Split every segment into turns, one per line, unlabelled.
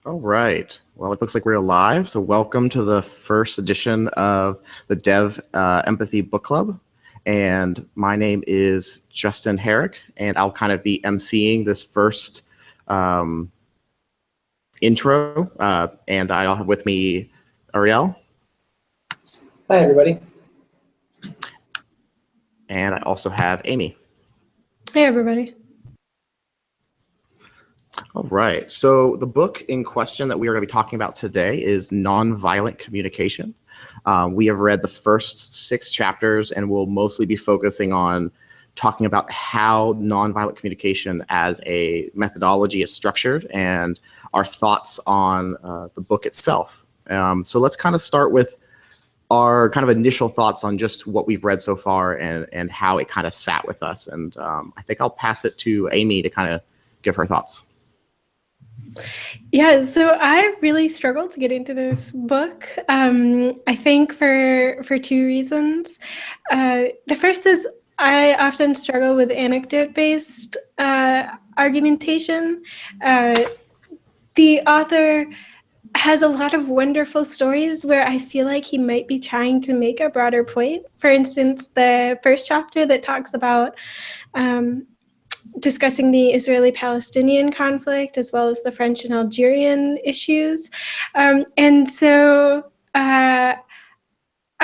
All right. Well, it looks like we're live. So welcome to the first edition of the Dev Empathy Book Club. And my name is Justin Herrick, and I'll kind of be emceeing this first intro. And I'll have with me Ariel.
Hi, everybody.
And I also have Amy.
Hey, everybody.
All right. So the book in question that we are going to be talking about today is Nonviolent Communication. We have read the first 6 chapters, and we'll mostly be focusing on talking about how nonviolent communication as a methodology is structured and our thoughts on the book itself. So let's kind of start with our kind of initial thoughts on just what we've read so far and how it kind of sat with us. And I think I'll pass it to Amy to kind of give her thoughts.
Yeah, so I really struggled to get into this book. I think for 2 reasons. The first is I often struggle with anecdote-based argumentation. The author has a lot of wonderful stories where I feel like he might be trying to make a broader point. For instance, the first chapter that talks about discussing the Israeli-Palestinian conflict as well as the French and Algerian issues. And so I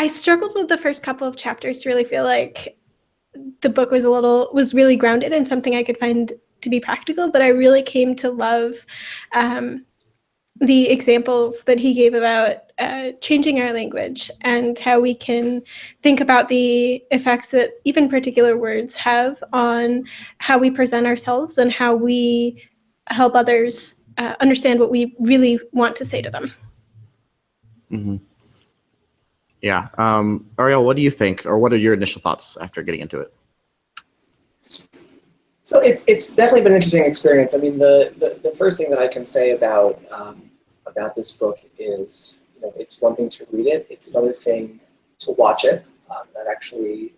struggled with the first couple of chapters to really feel like the book was really grounded in something I could find to be practical, but I really came to love the examples that he gave about changing our language and how we can think about the effects that even particular words have on how we present ourselves and how we help others understand what we really want to say to them.
Mm-hmm. Yeah. Ariel, what do you think, or what are your initial thoughts after getting into it?
So it's definitely been an interesting experience. I mean, the first thing that I can say about this book is, it's one thing to read it. It's another thing to watch it. And actually,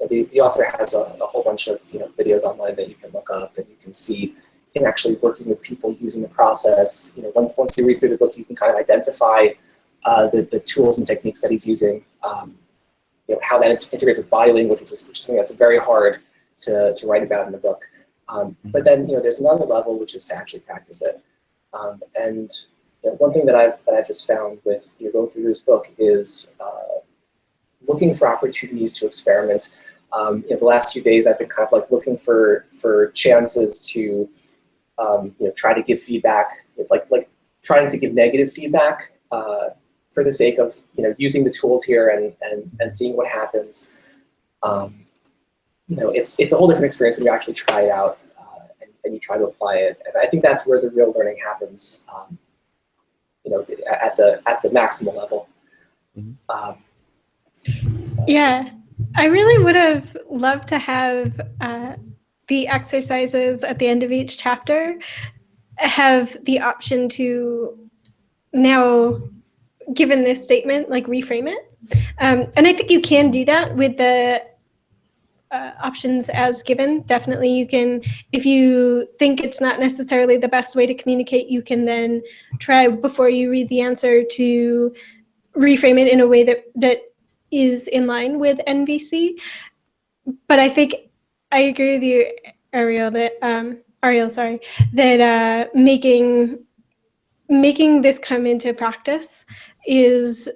the author has a whole bunch of videos online that you can look up, and you can see him actually working with people using the process. Once you read through the book, you can kind of identify the tools and techniques that he's using. How that integrates with body language, which is something that's very hard to write about in the book. But then there's another level, which is to actually practice it. And one thing that I've just found with going through this book is looking for opportunities to experiment. The last few days, I've been kind of like looking for chances to try to give feedback. It's like trying to give negative feedback for the sake of using the tools here and seeing what happens. It's a whole different experience when you actually try it out and you try to apply it. And I think that's where the real learning happens. At the maximal level.
Yeah, I really would have loved to have the exercises at the end of each chapter have the option to now, given this statement, like reframe it. And I think you can do that with the options as given. Definitely you can, if you think it's not necessarily the best way to communicate, you can then try before you read the answer to reframe it in a way that is in line with NVC. But I think I agree with you, Ariel, that making this come into practice is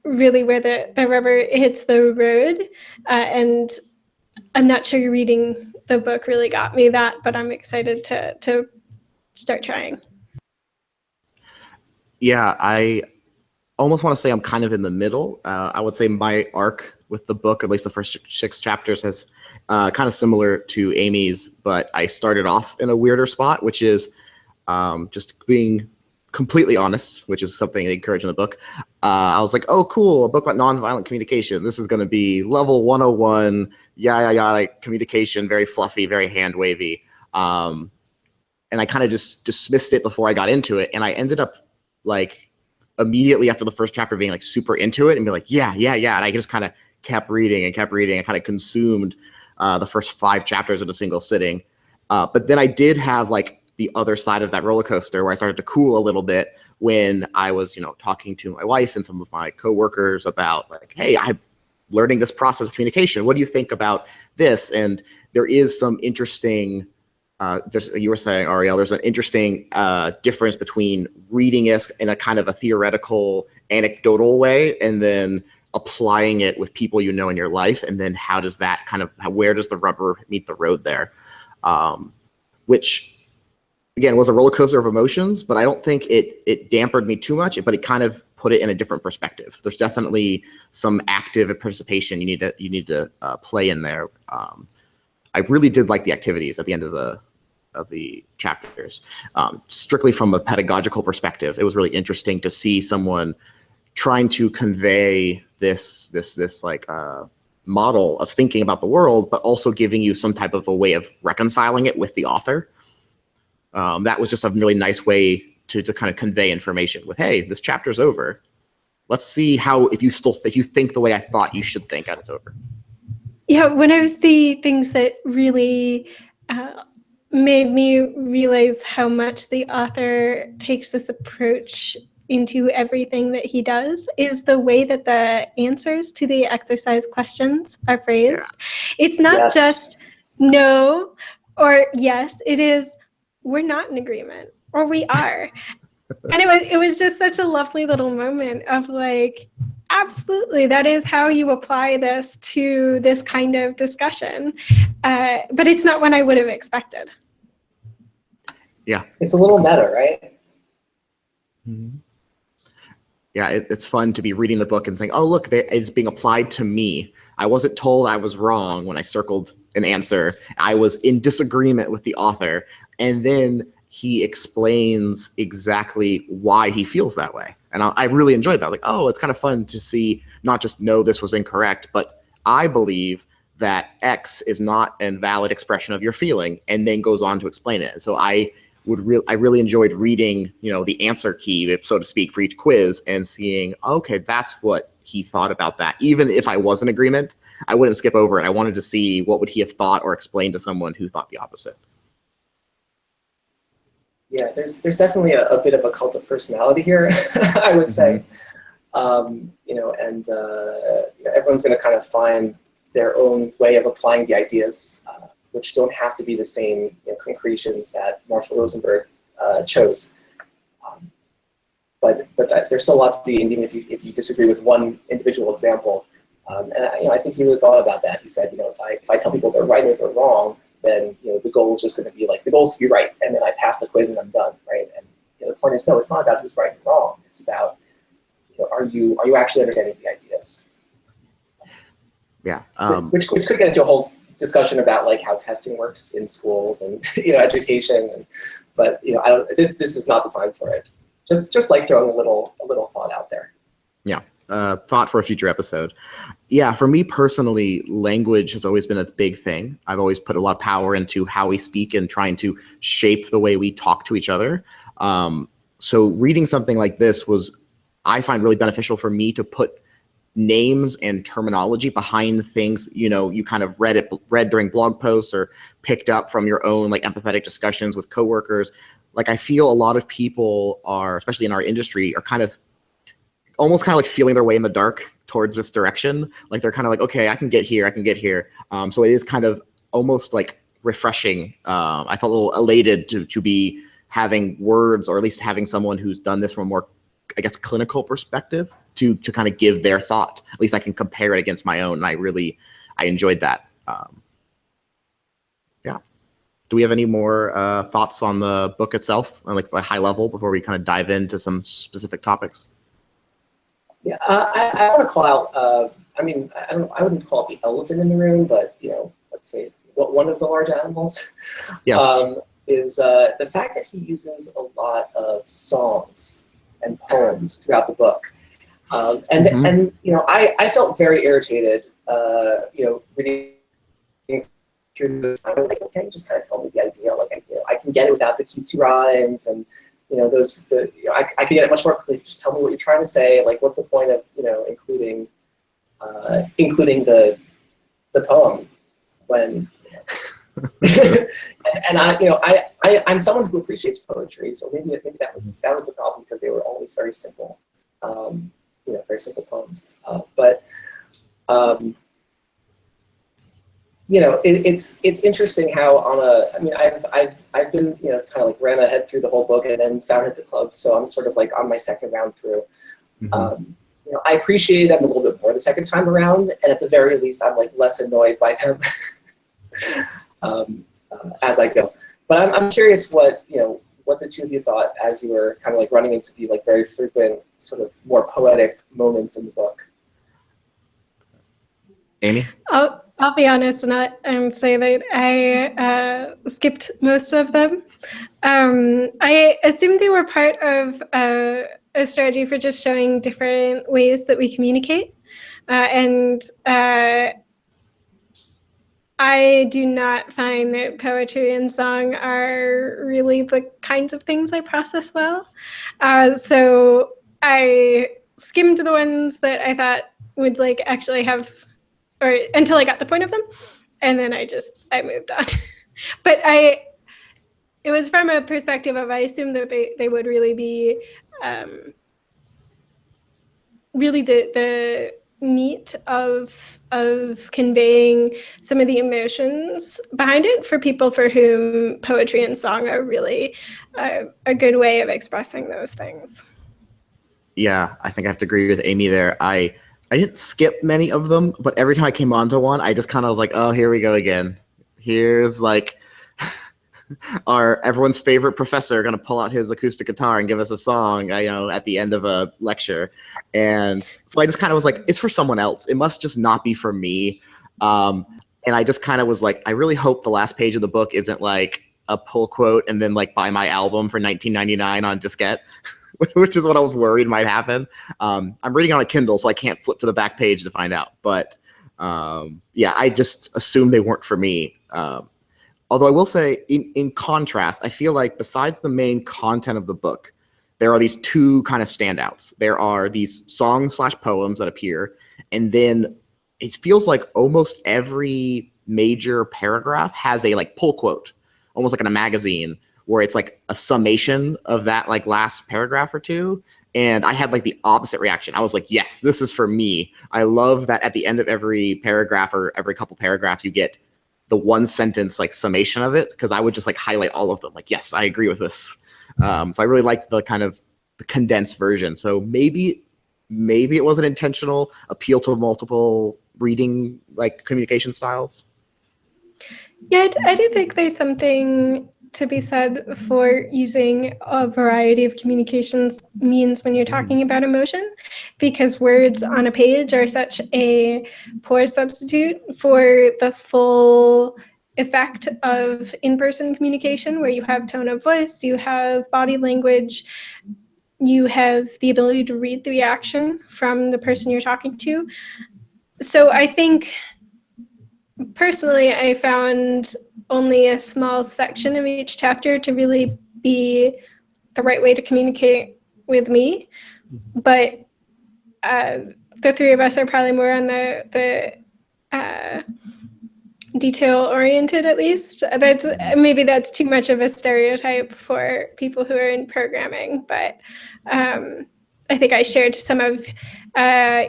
really where the rubber hits the road. And I'm not sure reading the book really got me that, but I'm excited to start trying.
Yeah, I almost want to say I'm kind of in the middle. I would say my arc with the book, at least the first 6 chapters, is kind of similar to Amy's, but I started off in a weirder spot, which is just being completely honest, which is something they encourage in the book. I was like, oh, cool, a book about nonviolent communication. This is going to be level 101, yada, yada, communication, very fluffy, very hand-wavy. And I kind of just dismissed it before I got into it. And I ended up like immediately after the first chapter being like super into it and be like, yeah. And I just kind of kept reading and kind of consumed the first 5 chapters in a single sitting. But then I did have like the other side of that roller coaster where I started to cool a little bit when I was, talking to my wife and some of my coworkers about like, hey, I'm learning this process of communication. What do you think about this? And there is some interesting, you were saying, Ariel, there's an interesting difference between reading it in a kind of a theoretical, anecdotal way, and then applying it with people you know in your life. And then how does that where does the rubber meet the road there? Which, again, was a roller coaster of emotions, but I don't think it dampened me too much, but it kind of put it in a different perspective. There's definitely some active participation you need to play in there. I really did like the activities at the end of the chapters. Strictly from a pedagogical perspective, it was really interesting to see someone trying to convey this like model of thinking about the world, but also giving you some type of a way of reconciling it with the author. That was just a really nice way to kind of convey information with, hey, this chapter's over. Let's see how, if you think the way I thought you should think, and it's over.
Yeah, one of the things that really made me realize how much the author takes this approach into everything that he does is the way that the answers to the exercise questions are phrased. Yeah. It's not just no or yes, it is we're not in agreement or we are. And it was just such a lovely little moment of like, absolutely, that is how you apply this to this kind of discussion. But it's not one I would have expected.
Yeah.
It's a little meta, right?
Mm-hmm. Yeah, it's fun to be reading the book and saying, oh, look, it's being applied to me. I wasn't told I was wrong when I circled an answer. I was in disagreement with the author. And then he explains exactly why he feels that way. And I really enjoyed that. Like, oh, it's kind of fun to see, not just know this was incorrect, but I believe that X is not a valid expression of your feeling, and then goes on to explain it. And so I really enjoyed reading, the answer key, so to speak, for each quiz and seeing, okay, that's what he thought about that. Even if I was in agreement, I wouldn't skip over it. I wanted to see what would he have thought or explained to someone who thought the opposite.
Yeah, there's definitely a bit of a cult of personality here, I would say. Everyone's going to kind of find their own way of applying the ideas, which don't have to be the same concretions that Marshall Rosenberg chose. But there's still a lot to be, and even if you disagree with one individual example. I think he really thought about that. He said, if I tell people they're right or they're wrong, then the goal is just going to be like, the goal is to be right, and then I pass the quiz and I'm done, right? And the point is, no, it's not about who's right and wrong. It's about, are you actually understanding the ideas?
Yeah.
Which could get into a whole discussion about like how testing works in schools and education, but this is not the time for it. Just like throwing a little thought out there.
Yeah. Thought for a future episode. Yeah, for me personally, language has always been a big thing. I've always put a lot of power into how we speak and trying to shape the way we talk to each other. So reading something like this I find really beneficial for me to put names and terminology behind things, you kind of read during blog posts or picked up from your own like empathetic discussions with coworkers. Like I feel a lot of people are, especially in our industry, are almost like feeling their way in the dark towards this direction. Like they're kind of like, okay, I can get here. So it is kind of almost like refreshing. I felt a little elated to be having words, or at least having someone who's done this from a more, I guess, clinical perspective to kind of give their thought. At least I can compare it against my own. And I enjoyed that. Yeah. Do we have any more thoughts on the book itself, on like a high level, before we kind of dive into some specific topics?
Yeah, I want to call out, I wouldn't call it the elephant in the room, but, let's say one of the large animals.
Yes.
Is the fact that he uses a lot of songs and poems throughout the book. And I felt very irritated, reading through this. I'm like, okay, just kind of tell me the idea. Like, I can get it without the cutesy rhymes and, I could get it much more quickly. Just tell me what you're trying to say. Like, what's the point of, including the poem when, and I'm someone who appreciates poetry, so maybe that was the problem, because they were always very simple, very simple poems. It's interesting how I've been kind of like ran ahead through the whole book and then founded the club, so I'm sort of like on my second round through.
Mm-hmm.
I appreciated them a little bit more the second time around, and at the very least, I'm like less annoyed by them as I go. But I'm curious what the two of you thought as you were kind of like running into these like very frequent sort of more poetic moments in the book.
Amy?
I'll be honest and say that I skipped most of them. I assumed they were part of a strategy for just showing different ways that we communicate. And I do not find that poetry and song are really the kinds of things I process well. So I skimmed the ones that I thought would like actually have, or until I got the point of them, and then I moved on. But it was from a perspective of, I assumed that they would really be really the meat of conveying some of the emotions behind it for people for whom poetry and song are really a good way of expressing those things.
Yeah, I think I have to agree with Amy there. I didn't skip many of them, but every time I came onto one, I just kind of was like, oh, here we go again. Here's like everyone's favorite professor going to pull out his acoustic guitar and give us a song, at the end of a lecture. And so I just kind of was like, it's for someone else. It must just not be for me. And I just kind of was like, I really hope the last page of the book isn't like a pull quote and then like buy my album for $19.99 on diskette, which is what I was worried might happen. I'm reading on a Kindle, so I can't flip to the back page to find out. But yeah, I just assumed they weren't for me. Although I will say, in contrast, I feel like besides the main content of the book, there are these two kind of standouts. There are these songs/poems that appear, and then it feels like almost every major paragraph has a like pull quote, almost like in a magazine, where it's like a summation of that like last paragraph or two. And I had like the opposite reaction. I was like, yes, this is for me. I love that at the end of every paragraph or every couple paragraphs, you get the one sentence like summation of it, because I would just like highlight all of them. Like, yes, I agree with this. So I really liked the kind of the condensed version. So maybe it was an intentional appeal to multiple reading like communication styles.
Yeah, I do think there's something to be said for using a variety of communications means when you're talking about emotion, because words on a page are such a poor substitute for the full effect of in-person communication, where you have tone of voice, you have body language, you have the ability to read the reaction from the person you're talking to. So I think personally, I found only a small section of each chapter to really be the right way to communicate with me. But the three of us are probably more on the detail-oriented, at least. That's too much of a stereotype for people who are in programming, but I think I shared some of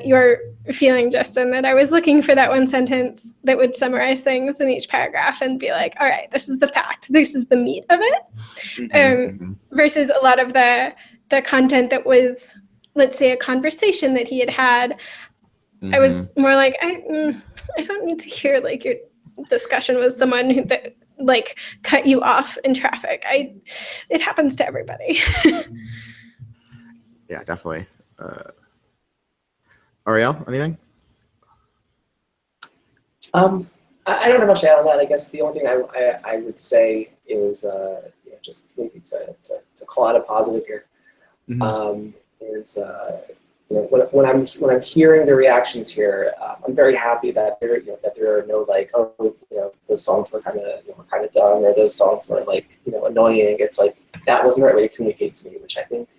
your feeling, Justin, that I was looking for that one sentence that would summarize things in each paragraph and be like, all right, this is the fact, this is the meat of it, versus a lot of the content that was, let's say, a conversation that he had. I was more like, I don't need to hear like your discussion with someone that like cut you off in traffic. It happens to everybody.
Yeah, definitely. Ariel, anything?
I don't have much to add on that. I guess the only thing I would say is just maybe to call out a positive here, is when I'm hearing the reactions here, I'm very happy that there are no like, oh, those songs were kind of dumb, or those songs were like annoying. It's like that wasn't the right way to communicate to me, which I think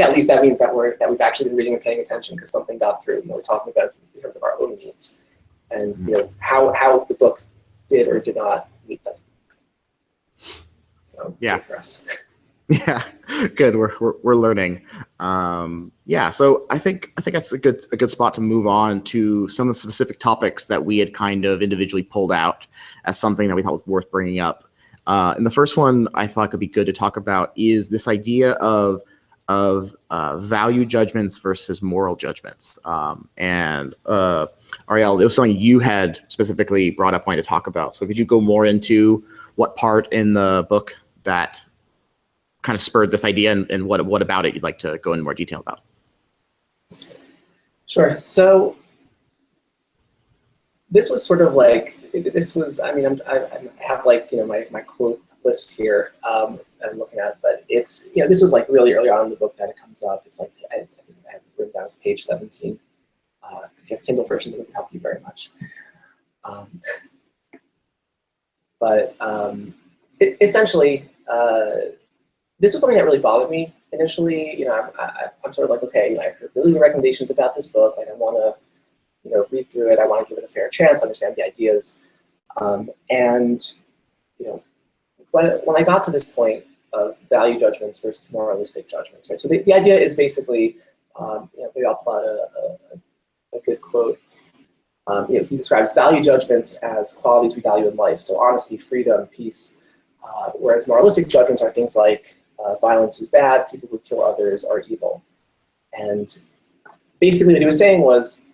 at least that means that we've actually been reading and paying attention, because something got through. We're talking about it in terms of our own needs, and how the book did or did not meet them. So
Yeah.
good for us.
Yeah, good. We're learning. Yeah, so I think that's a good spot to move on to some of the specific topics that we had kind of individually pulled out as something that we thought was worth bringing up. And the first one I thought could be good to talk about is this idea of value judgments versus moral judgments. And Ariel, it was something you had specifically brought up wanting to talk about. So could you go more into what part in the book that kind of spurred this idea, and what about it you'd like to go into more detail about?
Sure. So this was sort of like, I mean, I have like, my quote list here I'm looking at, but it's, this was like really early on in the book that it comes up. It's like, I think I have it written down as page 17. If you have a Kindle version, it doesn't help you very much. Essentially, this was something that really bothered me initially. I'm sort of like, okay, I heard really good recommendations about this book. Like, I want to, read through it. I want to give it a fair chance, understand the ideas. When I got to this point of value judgments versus moralistic judgments, right? So the idea is basically, maybe I'll plot a good quote. He describes value judgments as qualities we value in life. So honesty, freedom, peace. Whereas moralistic judgments are things like violence is bad, people who kill others are evil. And basically what he was saying was,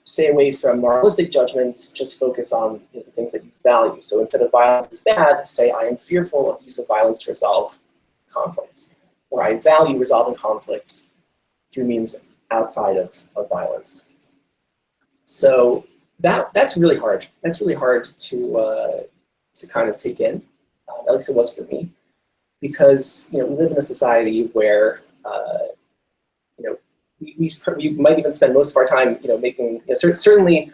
stay away from moralistic judgments, just focus on the things that you value. So instead of violence is bad, say I am fearful of use of violence to resolve conflicts, or I value resolving conflicts through means outside of violence. So that's really hard. That's really hard to kind of take in. At least it was for me, because we live in a society where we might even spend most of our time making certainly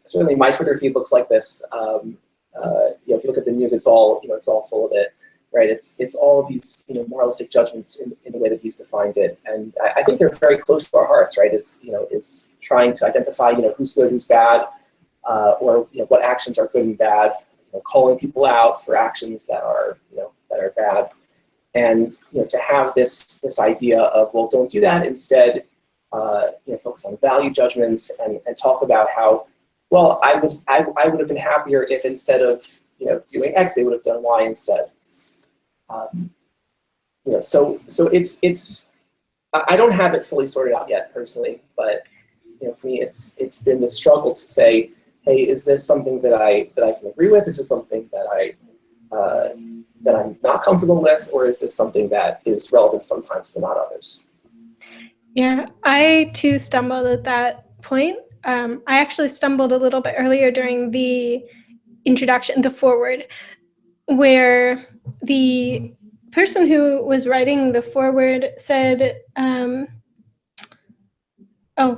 certainly my Twitter feed looks like this. If you look at the news, it's all it's all full of it, right? It's all of these moralistic judgments in the way that he's defined it, and I think they're very close to our hearts, right? Is trying to identify who's good, who's bad, or what actions are good and bad. Calling people out for actions that are bad, and to have this idea of, well, don't do that. Instead, focus on value judgments and talk about how, well, I would have been happier if instead of doing X, they would have done Y instead. So it's I don't have it fully sorted out yet personally, but for me, it's been the struggle to say, hey, is this something that I can agree with? Is this something that I'm not comfortable with, or is this something that is relevant sometimes but not others?
Yeah, I too stumbled at that point. I actually stumbled a little bit earlier during the introduction, the foreword, where the person who was writing the foreword said,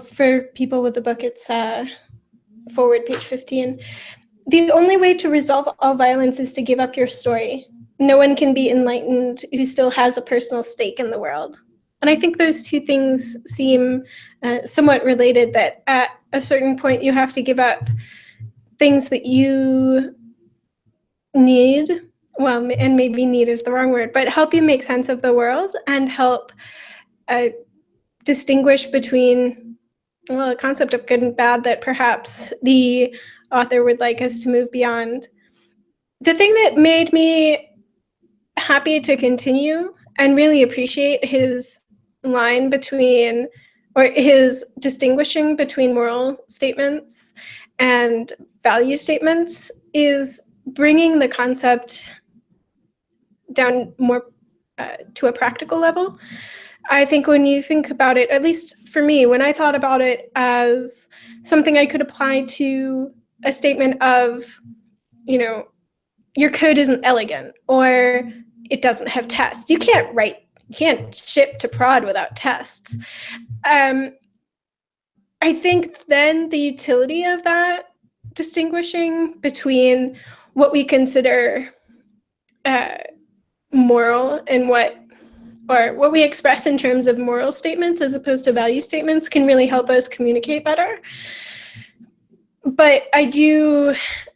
for people with the book, it's forward, page 15. The only way to resolve all violence is to give up your story. No one can be enlightened who still has a personal stake in the world. And I think those two things seem somewhat related, that at a certain point you have to give up things that you need, well, and maybe need is the wrong word, but help you make sense of the world and help distinguish between, well, a concept of good and bad that perhaps the author would like us to move beyond. The thing that made me happy to continue and really appreciate his line between, or his distinguishing between moral statements and value statements, is bringing the concept down more to a practical level. I think when you think about it, at least for me, when I thought about it as something I could apply to a statement of, your code isn't elegant, or it doesn't have tests. You can't ship to prod without tests. I think then the utility of that distinguishing between what we consider moral and what we express in terms of moral statements as opposed to value statements can really help us communicate better. But I do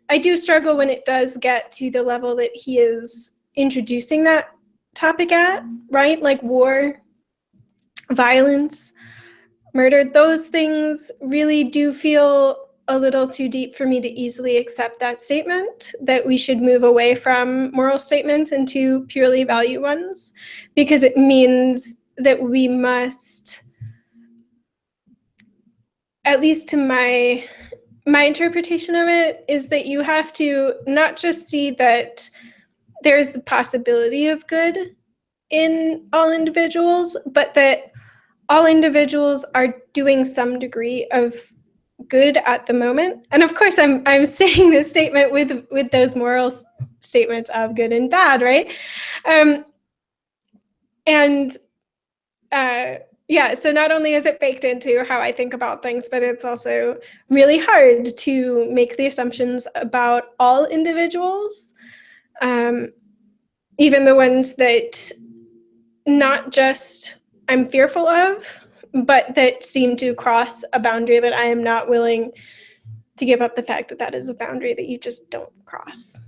I do struggle when it does get to the level that he is introducing that topic at, right? Like war, violence, murder. Those things really do feel a little too deep for me to easily accept that statement, that we should move away from moral statements into purely value ones, because it means that we must, at least to my interpretation of it, is that you have to not just see that there's the possibility of good in all individuals, but that all individuals are doing some degree of good at the moment. And of course, I'm saying this statement with those moral statements of good and bad, right? Yeah, so not only is it baked into how I think about things, but it's also really hard to make the assumptions about all individuals, even the ones that not just I'm fearful of, but that seem to cross a boundary that I am not willing to give up the fact that that is a boundary that you just don't cross.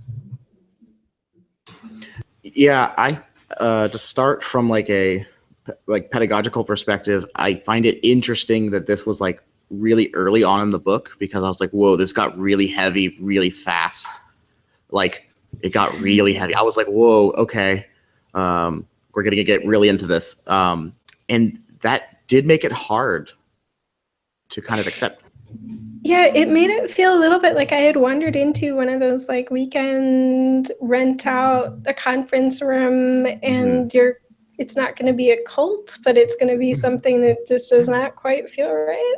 Yeah, I to start from like a pedagogical perspective, I find it interesting that this was like really early on in the book, because I was like, whoa, this got really heavy really fast. Like it got really heavy. I was like, whoa, okay, we're gonna get really into this, and that did make it hard to kind of accept.
Yeah, it made it feel a little bit like I had wandered into one of those like weekend rent out a conference room, and it's not going to be a cult, but it's going to be something that just does not quite feel right.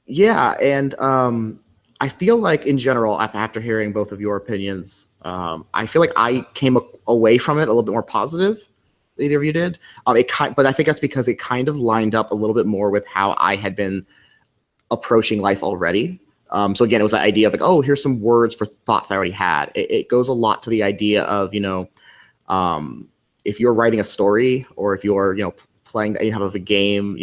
Yeah, and I feel like in general, after hearing both of your opinions, I feel like I came away from it a little bit more positive than either of you did. But I think that's because it kind of lined up a little bit more with how I had been approaching life already. So again, it was that idea of like, oh, here's some words for thoughts I already had. It goes a lot to the idea of, if you're writing a story, or if you're, playing any type of a game,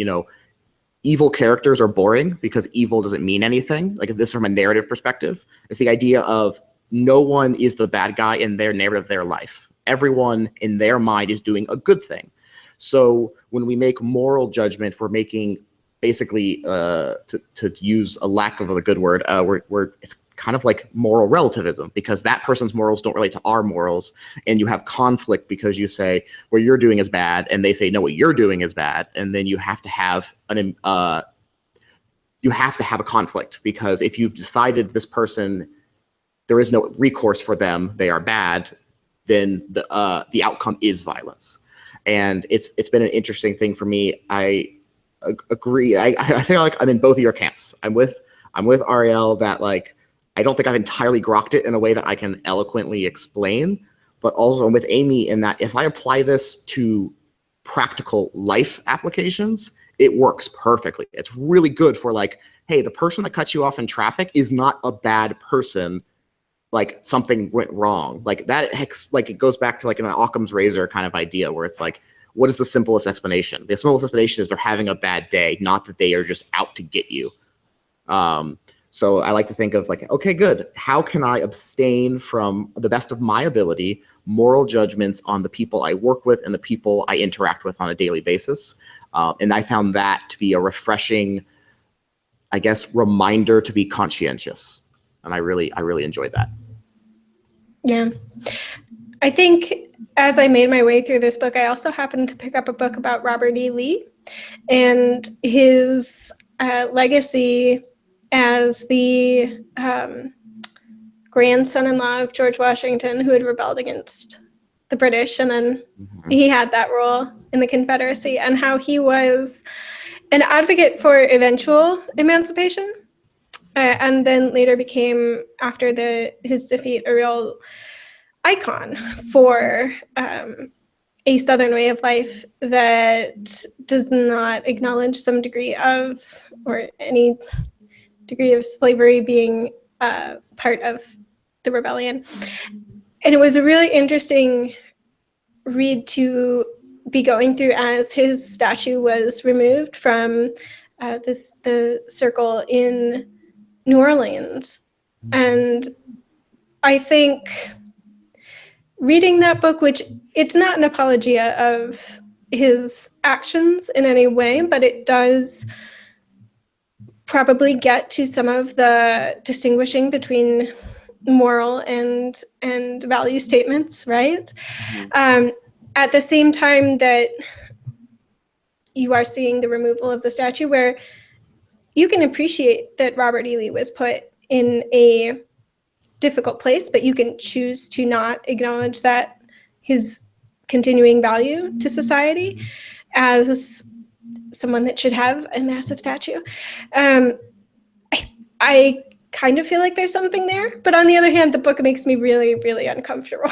evil characters are boring because evil doesn't mean anything. Like if this is from a narrative perspective, it's the idea of no one is the bad guy in their narrative of their life. Everyone in their mind is doing a good thing. So when we make moral judgment, we're making basically, to use a lack of a good word, it's kind of like moral relativism, because that person's morals don't relate to our morals, and you have conflict because you say what you're doing is bad, and they say no, what you're doing is bad, and then you have to have a conflict, because if you've decided this person, there is no recourse for them, they are bad, then the outcome is violence. And it's been an interesting thing for me. I agree. I feel like I'm in both of your camps. I'm with Ariel that like I don't think I've entirely grokked it in a way that I can eloquently explain, but also I'm with Amy in that if I apply this to practical life applications, it works perfectly. It's really good for like, hey, the person that cuts you off in traffic is not a bad person. Like something went wrong. Like that, like it goes back to like an Occam's razor kind of idea where it's like, what is the simplest explanation? The simplest explanation is they're having a bad day, not that they are just out to get you. So I like to think of like, okay, good. How can I abstain from the best of my ability, moral judgments on the people I work with and the people I interact with on a daily basis? And I found that to be a refreshing, I guess, reminder to be conscientious. And I really enjoyed that.
Yeah. I think as I made my way through this book, I also happened to pick up a book about Robert E. Lee and his legacy as the grandson-in-law of George Washington, who had rebelled against the British, and then he had that role in the Confederacy, and how he was an advocate for eventual emancipation, and then later became, after his defeat, a real icon for a Southern way of life that does not acknowledge some degree of, or any degree of slavery being part of the rebellion. And it was a really interesting read to be going through as his statue was removed from the circle in New Orleans. And I think reading that book, which it's not an apologia of his actions in any way, but it does probably get to some of the distinguishing between moral and value statements, right? At the same time that you are seeing the removal of the statue, where you can appreciate that Robert E. Lee was put in a difficult place, but you can choose to not acknowledge that his continuing value to society as someone that should have a massive statue. I kind of feel like there's something there, but on the other hand, the book makes me really, really uncomfortable.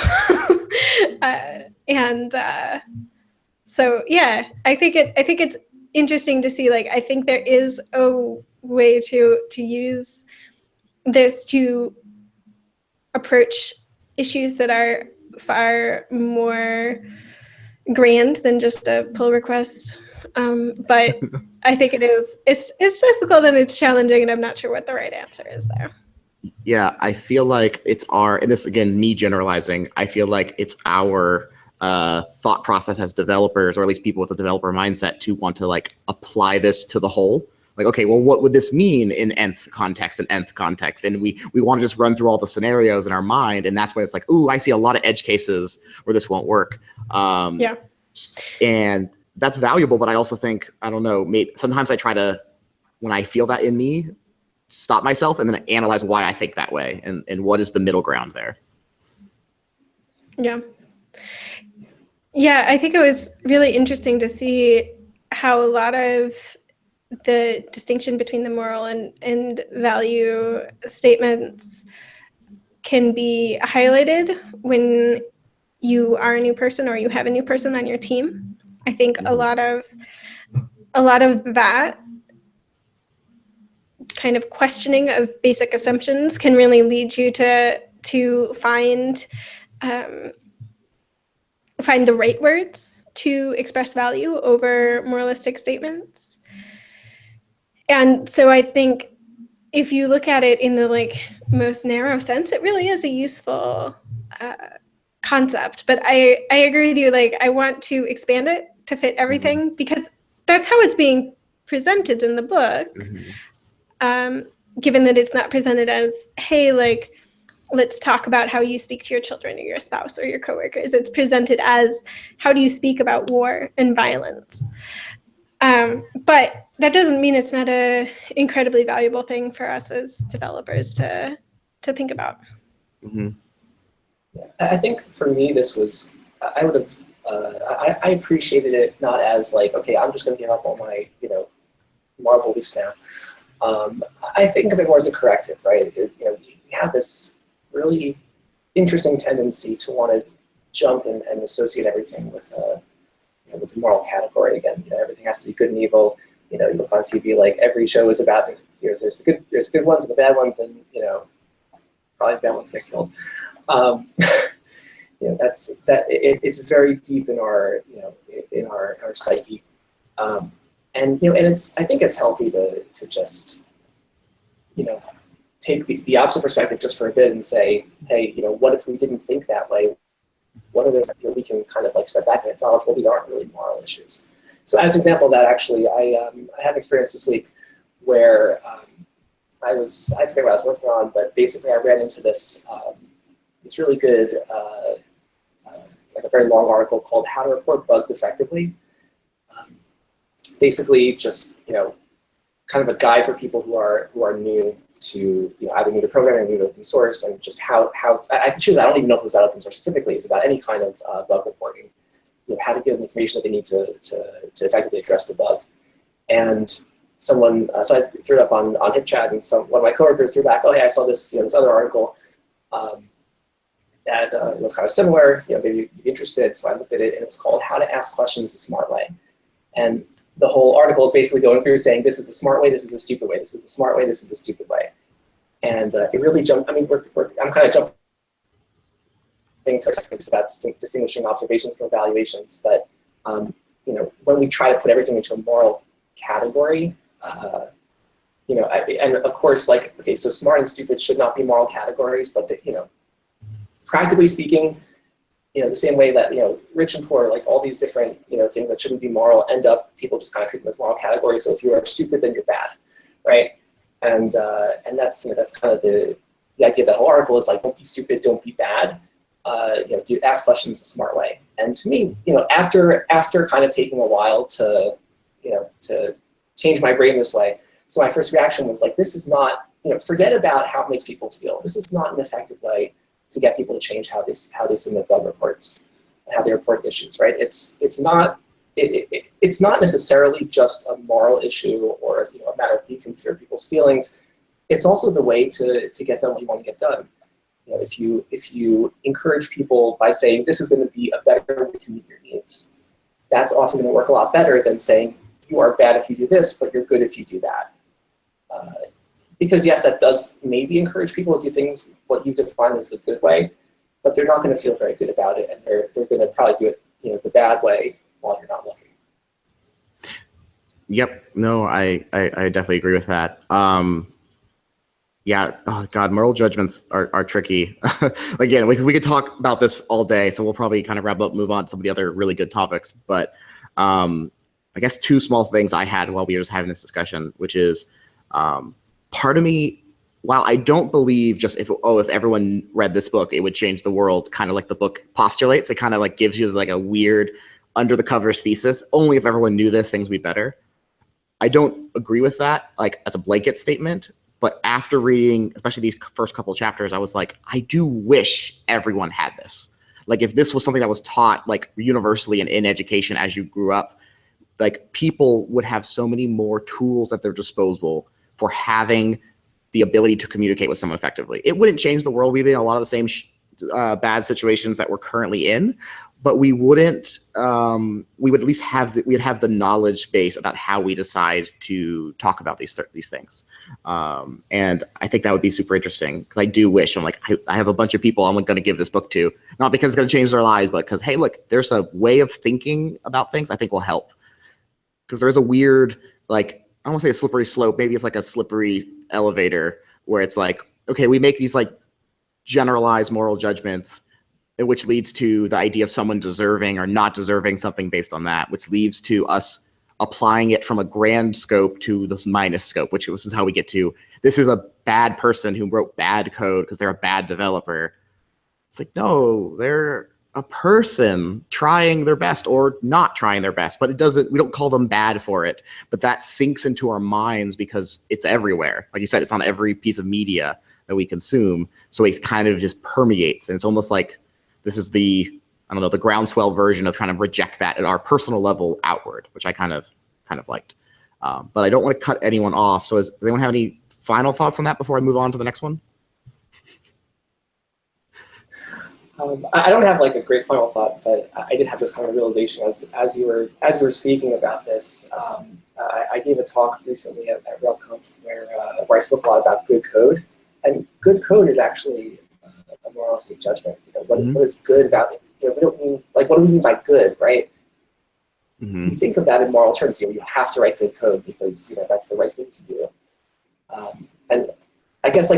So yeah, I think it's interesting to see. Like, I think there is a way to use this to approach issues that are far more grand than just a pull request. But I think it's difficult and it's challenging, and I'm not sure what the right answer is there.
Yeah, I feel like it's and this again, me generalizing, I feel like it's our thought process as developers, or at least people with a developer mindset, to want to like apply this to the whole. Like, okay, well, what would this mean in nth context and nth context? And we want to just run through all the scenarios in our mind, and that's when it's like, ooh, I see a lot of edge cases where this won't work.
Yeah.
And that's valuable, but I also think, I don't know, sometimes I try to, when I feel that in me, stop myself and then analyze why I think that way, and what is the middle ground there.
Yeah. Yeah, I think it was really interesting to see how a lot of the distinction between the moral and value statements can be highlighted when you are a new person or you have a new person on your team. I think a lot of that kind of questioning of basic assumptions can really lead you to find the right words to express value over moralistic statements. And so I think if you look at it in the like most narrow sense, it really is a useful concept. But I agree with you. Like, I want to expand it to fit everything, because that's how it's being presented in the book. Given that it's not presented as, hey, like, let's talk about how you speak to your children or your spouse or your coworkers. It's presented as, how do you speak about war and violence? But that doesn't mean it's not a incredibly valuable thing for us as developers to think about.
Yeah, I think for me, this was, I would have, I appreciated it not as like, okay, I'm just going to give up all my, moral beliefs now. I think of it more as a corrective, right? You have this really interesting tendency to want to jump and associate everything with with the moral category. Again, everything has to be good and evil. You look on TV, like every show is about there's the good ones and the bad ones, and probably the bad ones get killed. It's very deep in our in our psyche, and it's, I think it's healthy to just take the opposite perspective just for a bit and say, hey, what if we didn't think that way? What are those we can kind of like step back and acknowledge, well, these aren't really moral issues. So as an example of that, actually, I had an experience this week where I forget what I was working on, but basically I ran into this this really good, it's like a very long article called "How to Report Bugs Effectively." Basically, just kind of a guide for people who are new to either new to programming or new to open source, and just how I don't even know if it was about open source specifically. It's about any kind of bug reporting. How to give them the information that they need to effectively address the bug. And someone, so I threw it up on HipChat, and one of my coworkers threw back, oh, hey, I saw this this other article that was kind of similar. Maybe you'd be interested. So I looked at it, and it was called "How to Ask Questions the Smart Way." And the whole article is basically going through saying, this is the smart way, this is the stupid way, this is the smart way, this is the stupid way. And it really jumped. I mean, I'm kind of jumping to it's about distinguishing observations from evaluations. But when we try to put everything into a moral category, and of course, like, okay, so smart and stupid should not be moral categories, but practically speaking, the same way that, rich and poor, like all these different, things that shouldn't be moral end up, people just kind of treat them as moral categories. So if you are stupid, then you're bad, right? And that's, that's kind of the idea of that whole article is like, don't be stupid, don't be bad. Do ask questions the smart way. And to me, after kind of taking a while to change my brain this way, so my first reaction was like, this is not, forget about how it makes people feel. This is not an effective way to get people to change how they submit bug reports and how they report issues, right? It's not necessarily just a moral issue or a matter of being considered people's feelings. It's also the way to get done what you want to get done. If you encourage people by saying this is going to be a better way to meet your needs, that's often going to work a lot better than saying you are bad if you do this, but you're good if you do that. Because yes, that does maybe encourage people to do things what you define as the good way, but they're not going to feel very good about it, and they're going to probably do it the bad way while you're not looking.
Yep. No, I definitely agree with that. Yeah. Oh God, moral judgments are tricky. Again, we could talk about this all day, so we'll probably kind of wrap up, move on to some of the other really good topics. But I guess two small things I had while we were just having this discussion, which is part of me, while I don't believe just if everyone read this book, it would change the world, kind of like the book postulates, it kind of like gives you like a weird under the covers thesis, only if everyone knew this, things would be better. I don't agree with that, like as a blanket statement. But after reading, especially these first couple of chapters, I was like, I do wish everyone had this. Like if this was something that was taught like universally and in education as you grew up, like people would have so many more tools at their disposal for having the ability to communicate with someone effectively. It wouldn't change the world. We'd be in a lot of the same bad situations that we're currently in, but we wouldn't. We would at least have we'd have the knowledge base about how we decide to talk about these things. And I think that would be super interesting because I do wish I have a bunch of people I'm going to give this book to, not because it's going to change their lives, but because hey, look, there's a way of thinking about things I think will help. Because there's a weird I don't want to say a slippery slope. Maybe it's like a slippery elevator where it's like, okay, we make these like generalized moral judgments, which leads to the idea of someone deserving or not deserving something based on that, which leads to us applying it from a grand scope to this minus scope, which is how we get to, this is a bad person who wrote bad code because they're a bad developer. It's like, no, they're a person trying their best or not trying their best, but we don't call them bad for it, but that sinks into our minds because it's everywhere. Like you said, it's on every piece of media that we consume. So it kind of just permeates. And it's almost like this is the groundswell version of trying to reject that at our personal level outward, which I kind of liked. But I don't want to cut anyone off. So does anyone have any final thoughts on that before I move on to the next one?
I don't have like a great final thought, but I did have this kind of realization as you were speaking about this. I gave a talk recently at RailsConf where I spoke a lot about good code, and good code is actually a moralistic judgment. What is good about it? We don't mean what do we mean by good, right? Mm-hmm. You think of that in moral terms. You have to write good code because that's the right thing to do. And I guess the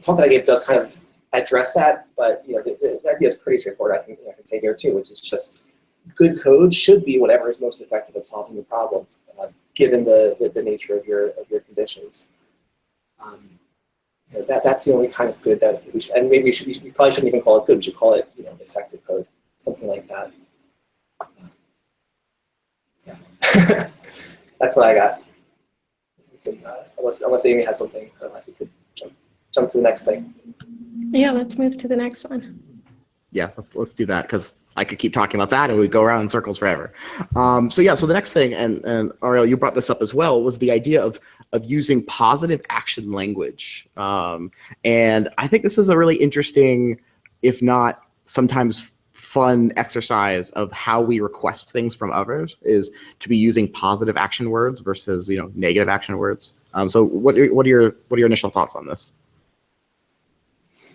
talk that I gave does kind of address that, but the idea is pretty straightforward. I can say here too, which is just good code should be whatever is most effective at solving the problem, given the nature of your conditions. That's the only kind of good that we should, and maybe we probably shouldn't even call it good. We should call it effective code, something like that. Yeah, that's what I got. We can, unless Amy has something, we could jump to the next thing.
Yeah, let's move to the next one.
Yeah, let's do that because I could keep talking about that and we'd go around in circles forever. So the next thing, and Ariel, you brought this up as well, was the idea of using positive action language. And I think this is a really interesting, if not sometimes fun exercise of how we request things from others is to be using positive action words versus negative action words. So what are your initial thoughts on this?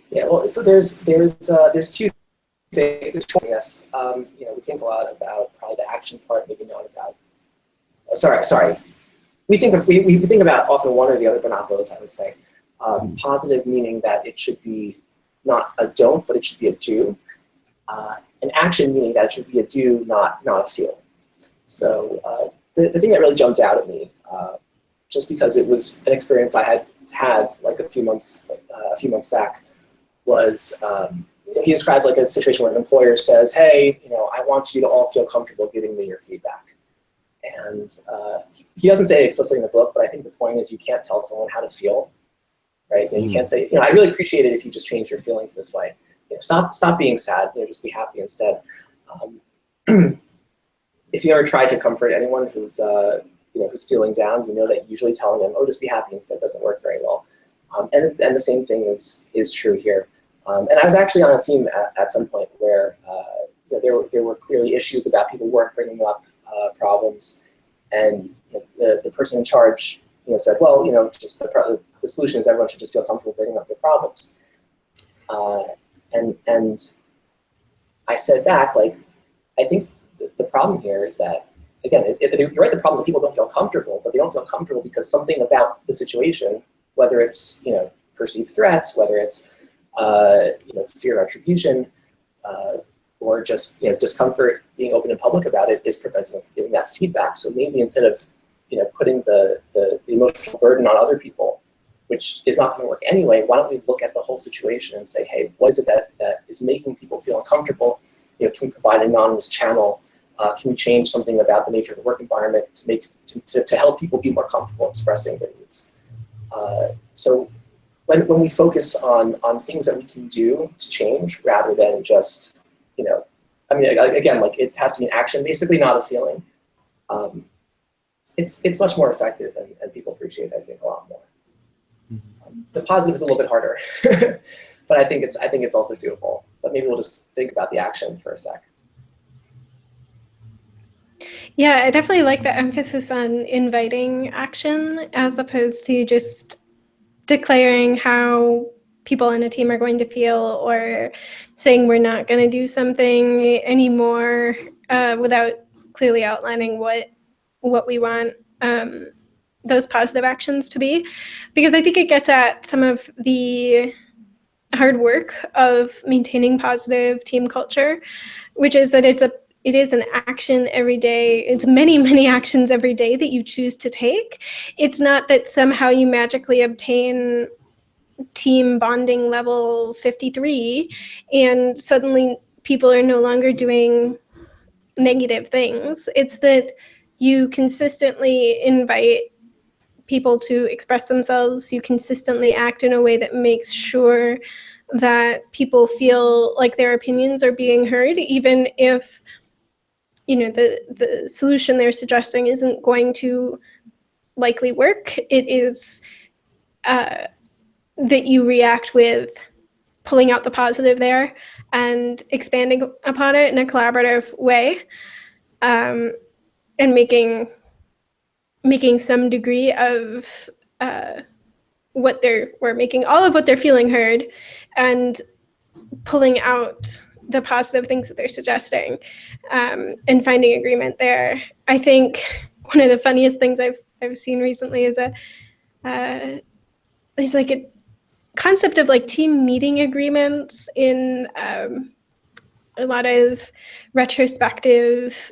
Yeah, well, so there's two things. Yes, we think a lot about probably the action part, maybe not about. Sorry. we think about often one or the other, but not both, I would say. Positive meaning that it should be not a don't, but it should be a do. And action meaning that it should be a do, not a feel. So the thing that really jumped out at me, just because it was an experience I had like a few months back, was he described like a situation where an employer says, "Hey, I want you to all feel comfortable giving me your feedback." And he doesn't say it explicitly in the book, but I think the point is you can't tell someone how to feel, right? You can't say, "I really appreciate it if you just change your feelings this way. Stop being sad. Just be happy instead." If you ever tried to comfort anyone who's who's feeling down, that usually telling them, "Oh, just be happy instead," doesn't work very well. And the same thing is true here. And I was actually on a team at some point where there were clearly issues about people weren't bringing up problems, and the person in charge said, "Well, just the solution is everyone should just feel comfortable bringing up their problems." And I said back, like, I think the problem here is that, again, you're right, the problem is that people don't feel comfortable, but they don't feel comfortable because something about the situation, whether it's perceived threats, whether it's fear of retribution, or just discomfort being open and public about it, is preventing them from giving that feedback. So maybe instead of putting the emotional burden on other people, which is not going to work anyway, why don't we look at the whole situation and say, hey, what is it that is making people feel uncomfortable? Can we provide an anonymous channel? Can we change something about the nature of the work environment to help people be more comfortable expressing their needs? So when we focus on things that we can do to change rather than just, again, like it has to be an action, basically, not a feeling. It's much more effective, and people appreciate it, I think, a lot more. The positive is a little bit harder, but I think it's also doable. But maybe we'll just think about the action for a sec.
Yeah, I definitely like the emphasis on inviting action as opposed to just declaring how people in a team are going to feel, or saying we're not going to do something anymore without clearly outlining what we want those positive actions to be. Because I think it gets at some of the hard work of maintaining positive team culture, which is that it is an action every day. It's many, many actions every day that you choose to take. It's not that somehow you magically obtain team bonding level 53 and suddenly people are no longer doing negative things. It's that you consistently invite people to express themselves. You consistently act in a way that makes sure that people feel like their opinions are being heard, even if the solution they're suggesting isn't going to likely work. It is that you react with pulling out the positive there and expanding upon it in a collaborative way, and making some degree of making all of what they're feeling heard, and pulling out the positive things that they're suggesting, and finding agreement there. I think one of the funniest things I've seen recently is there's like a concept of like team meeting agreements in a lot of retrospective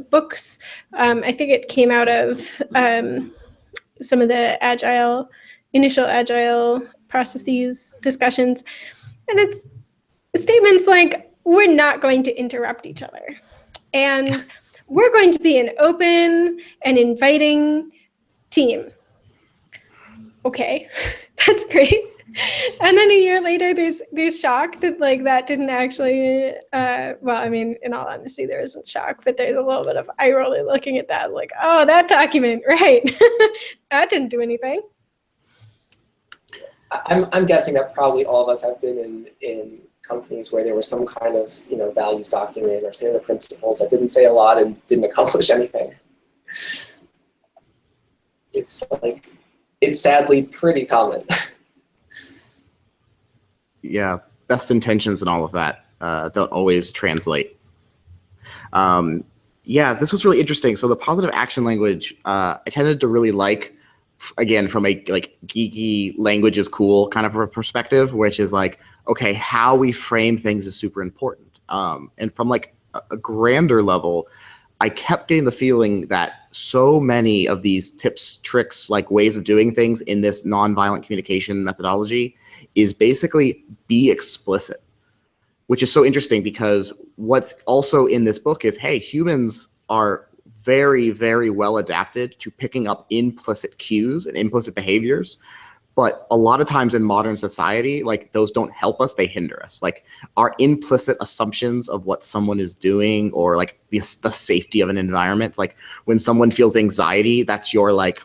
books. I think it came out of some of the initial agile processes discussions, and it's statements like, we're not going to interrupt each other, and we're going to be an open and inviting team. Okay, that's great. And then a year later, there's shock that like that didn't actually. Well, I mean, in all honesty, there isn't shock, but there's a little bit of eye rolling looking at that, like, oh, that document, right? That didn't do anything.
I'm guessing that probably all of us have been in companies where there was some kind of values document or standard principles that didn't say a lot and didn't accomplish anything. It's sadly pretty common.
Yeah, best intentions and all of that don't always translate. Yeah, this was really interesting. So the positive action language, I tended to really like, again, from a like geeky language is cool kind of a perspective, which is like, okay, how we frame things is super important. And from like a grander level, I kept getting the feeling that so many of these tips, tricks, like ways of doing things in this nonviolent communication methodology is basically be explicit, which is so interesting because what's also in this book is, hey, humans are very, very well adapted to picking up implicit cues and implicit behaviors. But a lot of times in modern society, like those don't help us, they hinder us. Like our implicit assumptions of what someone is doing or like the safety of an environment. Like when someone feels anxiety, that's your like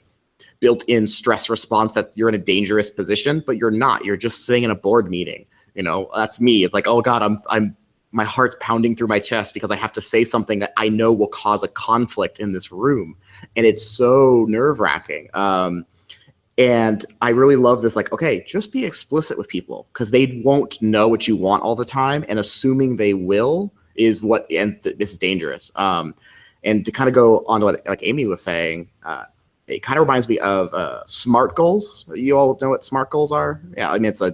built-in stress response that you're in a dangerous position, but you're not. You're just sitting in a board meeting. You know, that's me. It's like, oh God, I'm my heart's pounding through my chest because I have to say something that I know will cause a conflict in this room. And it's so nerve-wracking. And I really love this, like, okay, just be explicit with people because they won't know what you want all the time. And assuming they will is what ends. This is dangerous. And to kind of go on to what like Amy was saying, it kind of reminds me of SMART goals. You all know what SMART goals are? Yeah, I mean, it's a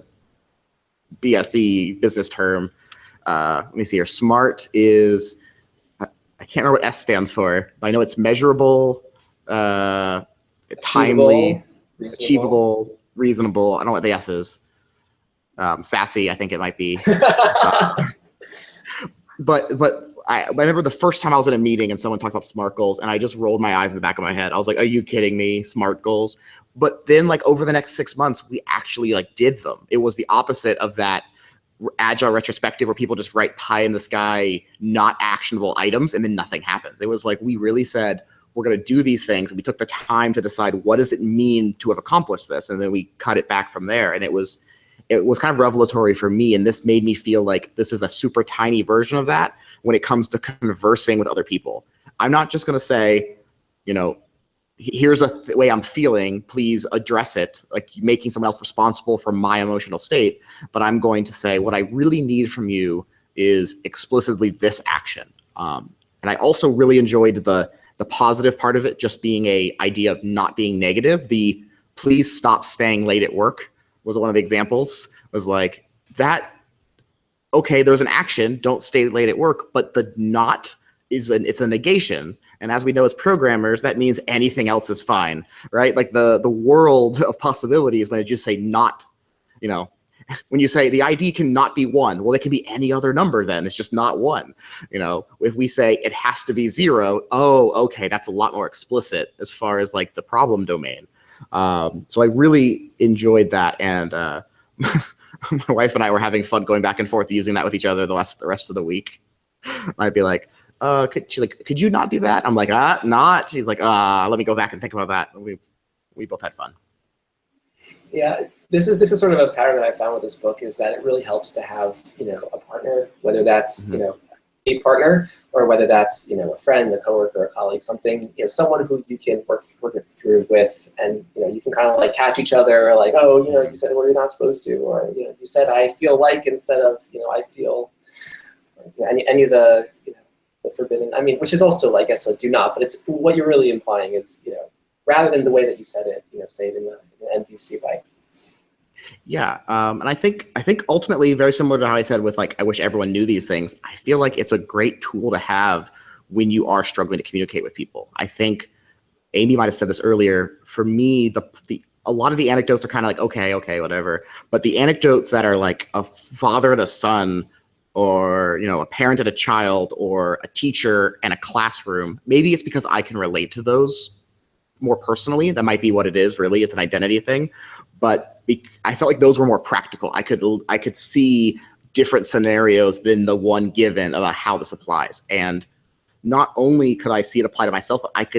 BSE business term. Let me see here. SMART is, I can't remember what S stands for, but I know it's measurable, timely, achievable, reasonable. I don't know what the S is. Sassy, I think it might be. But I remember the first time I was in a meeting and someone talked about SMART goals, and I just rolled my eyes in the back of my head. I was like, "Are you kidding me? SMART goals?" But then, like over the next 6 months, we actually like did them. It was the opposite of that agile retrospective where people just write pie in the sky, not actionable items, and then nothing happens. It was like we really said, we're going to do these things. And we took the time to decide what does it mean to have accomplished this. And then we cut it back from there. And it was kind of revelatory for me. And this made me feel like this is a super tiny version of that when it comes to conversing with other people. I'm not just going to say, you know, here's a way I'm feeling, please address it, like making someone else responsible for my emotional state. But I'm going to say, what I really need from you is explicitly this action. And I also really enjoyed the positive part of it just being a idea of not being negative. The please stop staying late at work was one of the examples. Was like that, okay, there's an action, don't stay late at work, but the not is it's a negation. And as we know as programmers, that means anything else is fine, right? Like the world of possibilities when you just say not, you know, when you say the ID cannot be 1, well, it can be any other number then. It's just not 1. You know, if we say it has to be 0, oh, okay, that's a lot more explicit as far as like the problem domain. So I really enjoyed that. And my wife and I were having fun going back and forth using that with each other the rest of the week. I'd be like, could you not do that? I'm like, not. She's like, let me go back and think about that. And we both had fun.
Yeah, this is sort of a pattern that I found with this book is that it really helps to have, you know, a partner, whether that's, you know, a partner or whether that's, you know, a friend, a coworker, a colleague, something, you know, someone who you can work it through with, and, you know, you can kind of like catch each other, like, oh, you know, you said what you're not supposed to, or, you know, you said I feel like instead of, you know, I feel, you know, any of the, you know, the forbidden, I mean, which is also, I guess, a do not, but it's what you're really implying is, you know, rather than the way that you said it, you know, say it in an NVC way.
Yeah, and I think ultimately very similar to how I said with like I wish everyone knew these things. I feel like it's a great tool to have when you are struggling to communicate with people. I think Amy might have said this earlier. For me, a lot of the anecdotes are kind of like okay, whatever. But the anecdotes that are like a father and a son, or you know, a parent and a child, or a teacher and a classroom, maybe it's because I can relate to those more personally. That might be what it is. Really, it's an identity thing. But I felt like those were more practical. I could see different scenarios than the one given about how this applies. And not only could I see it apply to myself, but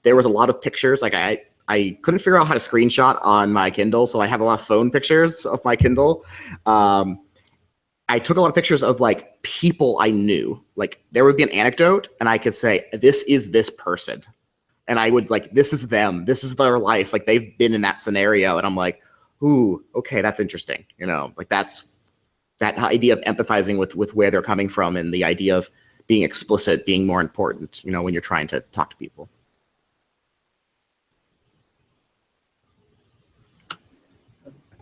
there was a lot of pictures. Like I couldn't figure out how to screenshot on my Kindle, so I have a lot of phone pictures of my Kindle. I took a lot of pictures of like people I knew. Like there would be an anecdote and I could say, this is this person. And I would like, this is them, this is their life. Like they've been in that scenario. And I'm like, ooh, okay, that's interesting. You know, like that's that idea of empathizing with where they're coming from, and the idea of being explicit being more important, when you're trying to talk to people.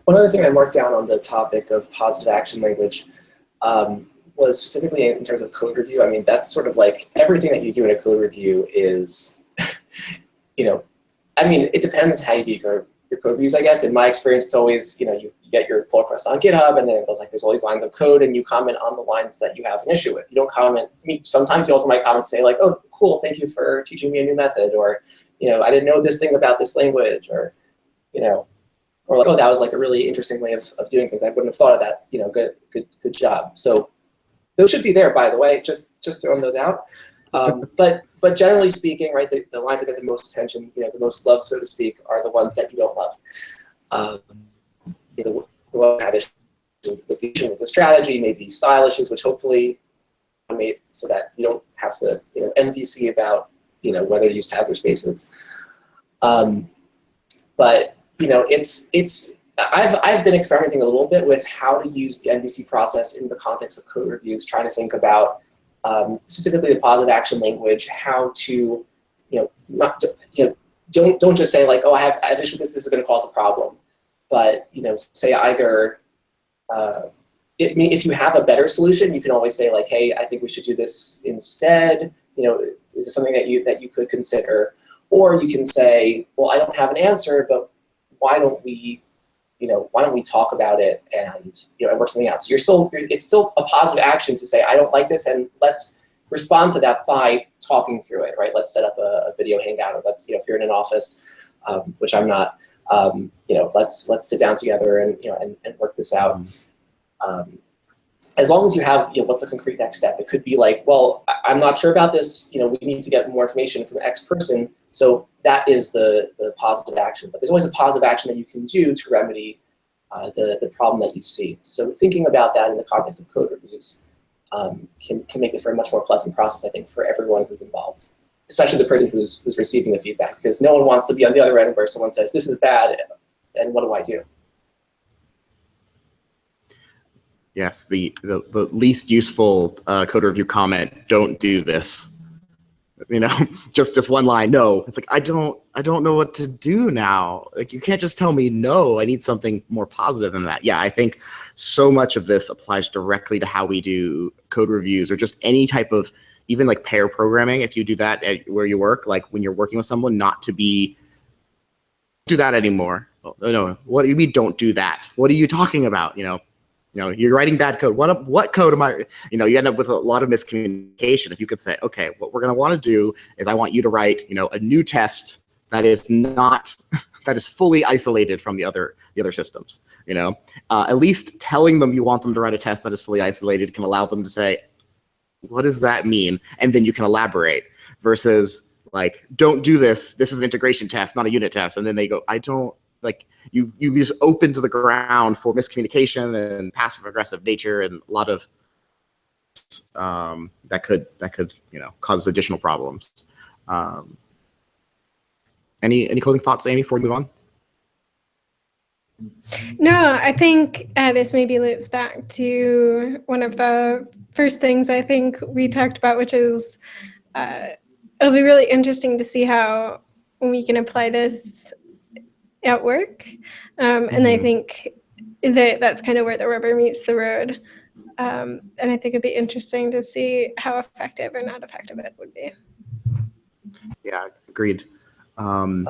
One other thing I marked down on the topic of positive action language was specifically in terms of code review. I mean, that's sort of like everything that you do in a code review is, I mean, it depends how you do your code reviews, I guess. In my experience, it's always, you get your pull request on GitHub, and then there's all these lines of code, and you comment on the lines that you have an issue with. You don't comment. I mean, sometimes you also might comment, say like, oh, cool, thank you for teaching me a new method, or, I didn't know this thing about this language, or, or like, oh, that was like a really interesting way of doing things. I wouldn't have thought of that. Good job. So those should be there, by the way. Just throwing those out. But generally speaking, right, the lines that get the most attention, the most love, so to speak, are the ones that you don't love. The one that have issues with the strategy, maybe style issues, which hopefully made so that you don't have to MVC about whether to use tabs or spaces. But I've been experimenting a little bit with how to use the NVC process in the context of code reviews, trying to think about specifically the positive action language, how to, don't just say like, oh, I have issue with this is going to cause a problem, but say either, if you have a better solution, you can always say like, hey, I think we should do this instead. Is it something that you could consider? Or you can say, well, I don't have an answer, but why don't we talk about it and work something out? So it's still a positive action to say, I don't like this, and let's respond to that by talking through it, right? Let's set up a video hangout, or let's, if you're in an office, which I'm not, let's sit down together and work this out. As long as you have, what's the concrete next step? It could be like, well, I'm not sure about this. We need to get more information from X person. So that is the positive action. But there's always a positive action that you can do to remedy the problem that you see. So thinking about that in the context of code reviews can make it for a much more pleasant process, I think, for everyone who's involved, especially the person who's receiving the feedback, because no one wants to be on the other end where someone says, this is bad, and what do I do?
Yes, the least useful code review comment, don't do this. Just one line, no. It's like, I don't know what to do now. Like, you can't just tell me no. I need something more positive than that. Yeah, I think so much of this applies directly to how we do code reviews, or just any type of, even like pair programming. If you do that at where you work, like when you're working with someone, not to do that anymore. Oh, no, what do you mean don't do that? What are you talking about? You're writing bad code. What code am I? You end up with a lot of miscommunication. If you could say, okay, what we're going to want to do is I want you to write, a new test that is fully isolated from the other systems. At least telling them you want them to write a test that is fully isolated can allow them to say, what does that mean? And then you can elaborate. Versus like, don't do this. This is an integration test, not a unit test. And then they go, I don't like. You just open to the ground for miscommunication and passive aggressive nature, and a lot of that could cause additional problems. Any closing thoughts, Amy, before we move on?
No, I think this maybe loops back to one of the first things I think we talked about, which is it'll be really interesting to see how we can apply this at work. And I think that's kind of where the rubber meets the road. And I think it'd be interesting to see how effective or not effective it would be.
Yeah, agreed.
I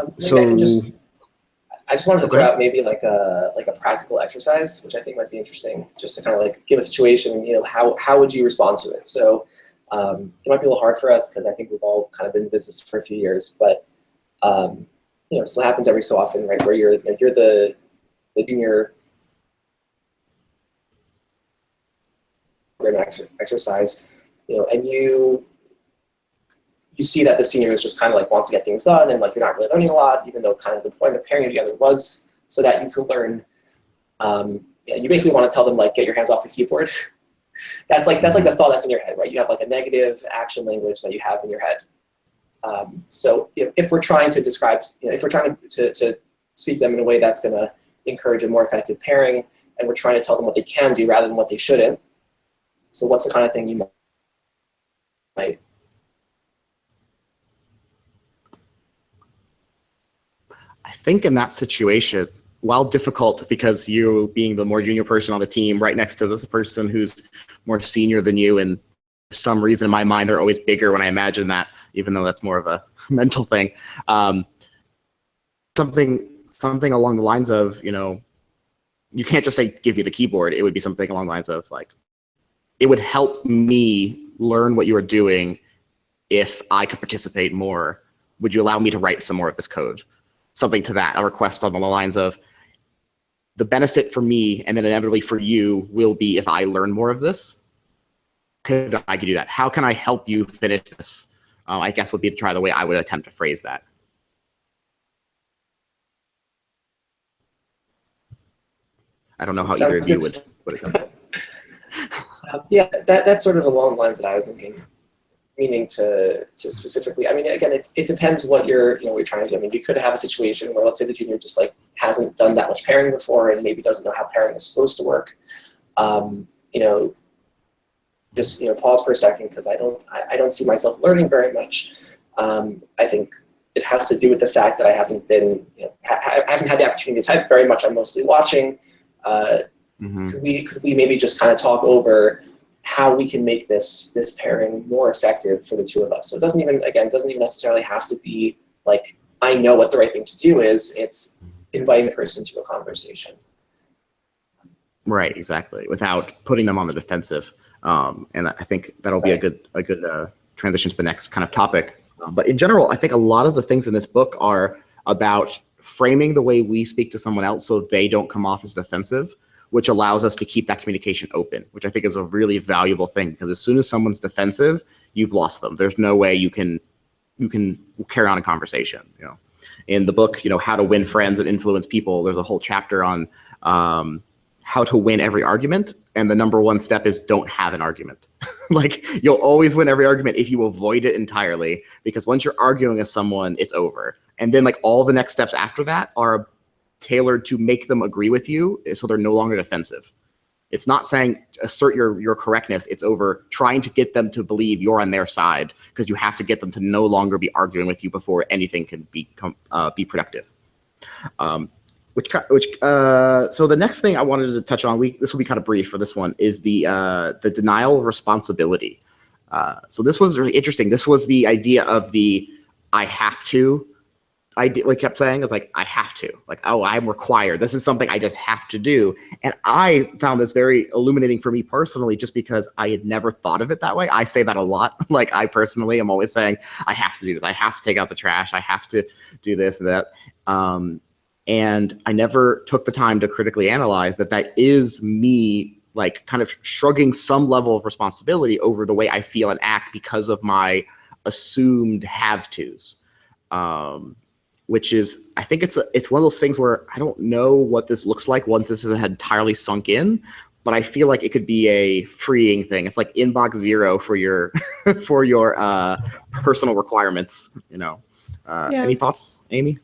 just wanted to throw out maybe like a practical exercise, which I think might be interesting, just to kind of like give a situation, how would you respond to it? So it might be a little hard for us because I think we've all kind of been in business for a few years, but so it happens every so often, right? Where you're the junior program exercise, and you see that the senior is just kind of like wants to get things done, and like you're not really learning a lot, even though kind of the point of pairing you together was so that you could learn. You basically want to tell them like, get your hands off the keyboard. that's like the thought that's in your head, right? You have like a negative action language that you have in your head. So if we're trying to describe, if we're trying to speak to them in a way that's going to encourage a more effective pairing, and we're trying to tell them what they can do rather than what they shouldn't. So what's the kind of thing you
think in that situation, while difficult because you being the more junior person on the team right next to this person who's more senior than you, and for some reason in my mind they're always bigger when I imagine that, even though that's more of a mental thing. Something along the lines of, you can't just say give you the keyboard. It would be something along the lines of like, it would help me learn what you are doing if I could participate more. Would you allow me to write some more of this code? Something to that, a request on the lines of, the benefit for me and then inevitably for you will be if I learn more of this. Could I do that? How can I help you finish this? I guess would be to try the way I would attempt to phrase that. I don't know how either of you would attempt.
Yeah, that's sort of along the lines that I was thinking, meaning to specifically. I mean, again, it depends what you're trying to do. I mean, you could have a situation where, let's say, the junior just like hasn't done that much pairing before and maybe doesn't know how pairing is supposed to work. Just pause for a second, because I don't see myself learning very much. I think it has to do with the fact that I haven't been I haven't had the opportunity to type very much. I'm mostly watching. Could we maybe just kind of talk over how we can make this pairing more effective for the two of us? So it doesn't even necessarily have to be like, I know what the right thing to do is. It's inviting the person to a conversation.
Right, exactly, without putting them on the defensive. And I think that'll be a good transition to the next kind of topic. But in general, I think a lot of the things in this book are about framing the way we speak to someone else so they don't come off as defensive, which allows us to keep that communication open, which I think is a really valuable thing, because as soon as someone's defensive, you've lost them. There's no way you can carry on a conversation. In the book, How to Win Friends and Influence People, there's a whole chapter on how to win every argument. And the number one step is don't have an argument. Like, you'll always win every argument if you avoid it entirely, because once you're arguing with someone, it's over. And then like all the next steps after that are tailored to make them agree with you so they're no longer defensive. It's not saying assert your correctness. It's over trying to get them to believe you're on their side, because you have to get them to no longer be arguing with you before anything can be productive. So the next thing I wanted to touch on, this will be kind of brief for this one, is the denial of responsibility. So this was really interesting. This was the idea of the I have to. We kept saying, it's like, I have to, like, oh, I'm required. This is something I just have to do. And I found this very illuminating for me personally, just because I had never thought of it that way. I say that a lot. Like, I personally am always saying, I have to do this. I have to take out the trash. I have to do this and that. And I never took the time to critically analyze that is me, like, kind of shrugging some level of responsibility over the way I feel and act because of my assumed have-tos. Which is, I think it's one of those things where I don't know what this looks like once this has entirely sunk in, but I feel like it could be a freeing thing. It's like inbox zero for your for your personal requirements. Any thoughts, Amy?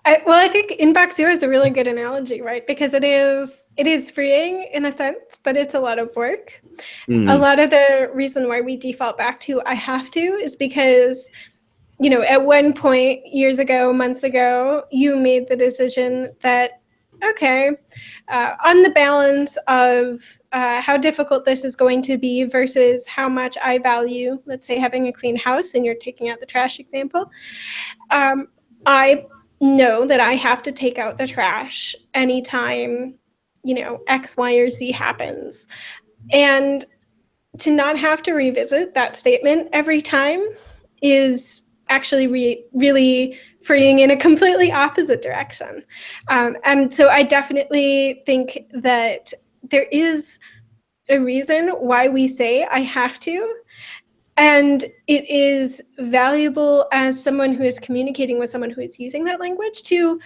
I think inbox zero is a really good analogy, right? Because it is freeing in a sense, but it's a lot of work. A lot of the reason why we default back to I have to is because at one point, years ago, months ago, you made the decision that, okay, on the balance of how difficult this is going to be versus how much I value, let's say, having a clean house, and you're taking out the trash example, I know that I have to take out the trash anytime, X, Y, or Z happens. And to not have to revisit that statement every time is actually really freeing in a completely opposite direction. And so I definitely think that there is a reason why we say I have to. And it is valuable as someone who is communicating with someone who is using that language to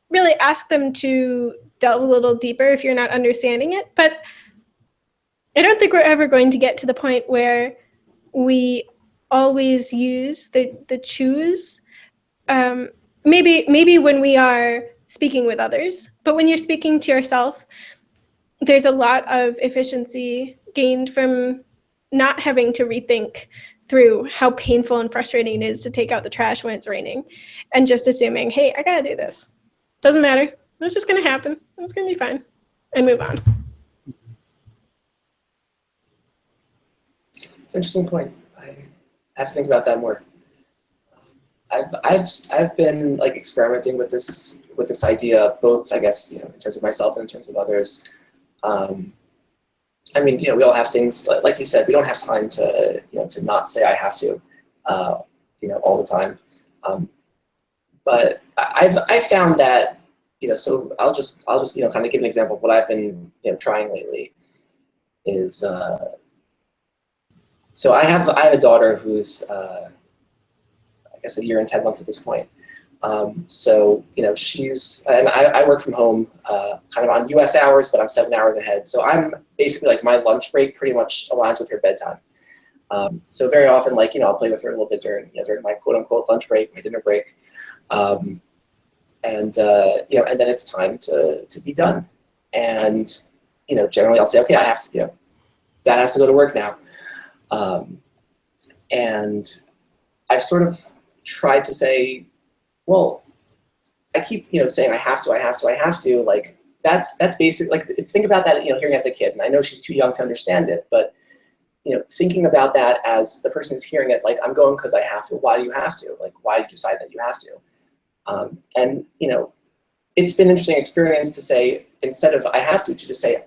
really ask them to delve a little deeper if you're not understanding it. But I don't think we're ever going to get to the point where we always use the choose. Maybe when we are speaking with others, but when you're speaking to yourself, there's a lot of efficiency gained from not having to rethink through how painful and frustrating it is to take out the trash when it's raining, and just assuming, hey, I gotta do this. Doesn't matter. It's just gonna happen. It's gonna be fine, and move on.
It's an interesting point. I have to think about that more. I've been like experimenting with this idea, both I guess in terms of myself and in terms of others. I mean, we all have things like you said. We don't have time to to not say I have to, all the time. But I've found that so I'll just kind of give an example of what I've been trying lately. Is so I have a daughter who's I guess a year and 10 months at this point. So she's, and I work from home kind of on US hours, but I'm 7 hours ahead. So I'm basically like my lunch break pretty much aligns with her bedtime. So very often, like, I'll play with her a little bit during my quote unquote lunch break, my dinner break. And then it's time to be done. And, generally I'll say, okay, I have to, Dad has to go to work now. And I've sort of tried to say, well, I keep, saying I have to, like, that's basic. Like, think about that, hearing as a kid, and I know she's too young to understand it, but, thinking about that as the person who's hearing it, like, I'm going because I have to. Why do you have to? Like, why do you decide that you have to? And, it's been an interesting experience to say, instead of I have to just say,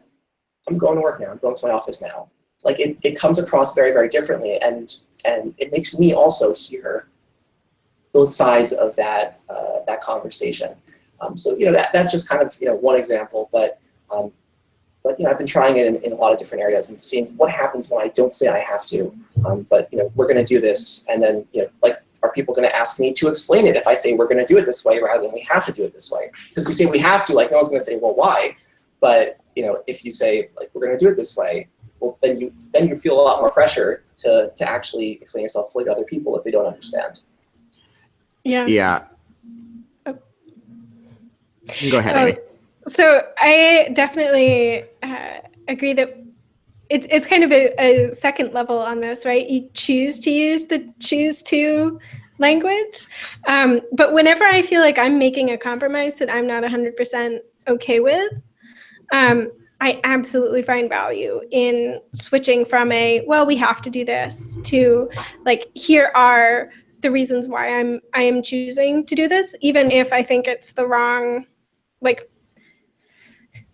I'm going to work now. I'm going to my office now. Like, it comes across very, very differently. And it makes me also hear both sides of that conversation. So that's just kind of one example, but I've been trying it in a lot of different areas and seeing what happens when I don't say I have to. But we're going to do this, and then like, are people going to ask me to explain it if I say we're going to do it this way rather than we have to do it this way? Because if we say we have to, like, no one's going to say, well, why? But if you say, like, we're going to do it this way, well, then you feel a lot more pressure to actually explain yourself fully to other people if they don't understand.
Yeah.
Yeah.
Oh.
Go ahead, Amy.
So I definitely agree that it's kind of a second level on this, right? You choose to use the choose to language. But whenever I feel like I'm making a compromise that I'm not 100% okay with, I absolutely find value in switching from well, we have to do this, to like, here are the reasons why I am choosing to do this, even if I think it's the wrong, like,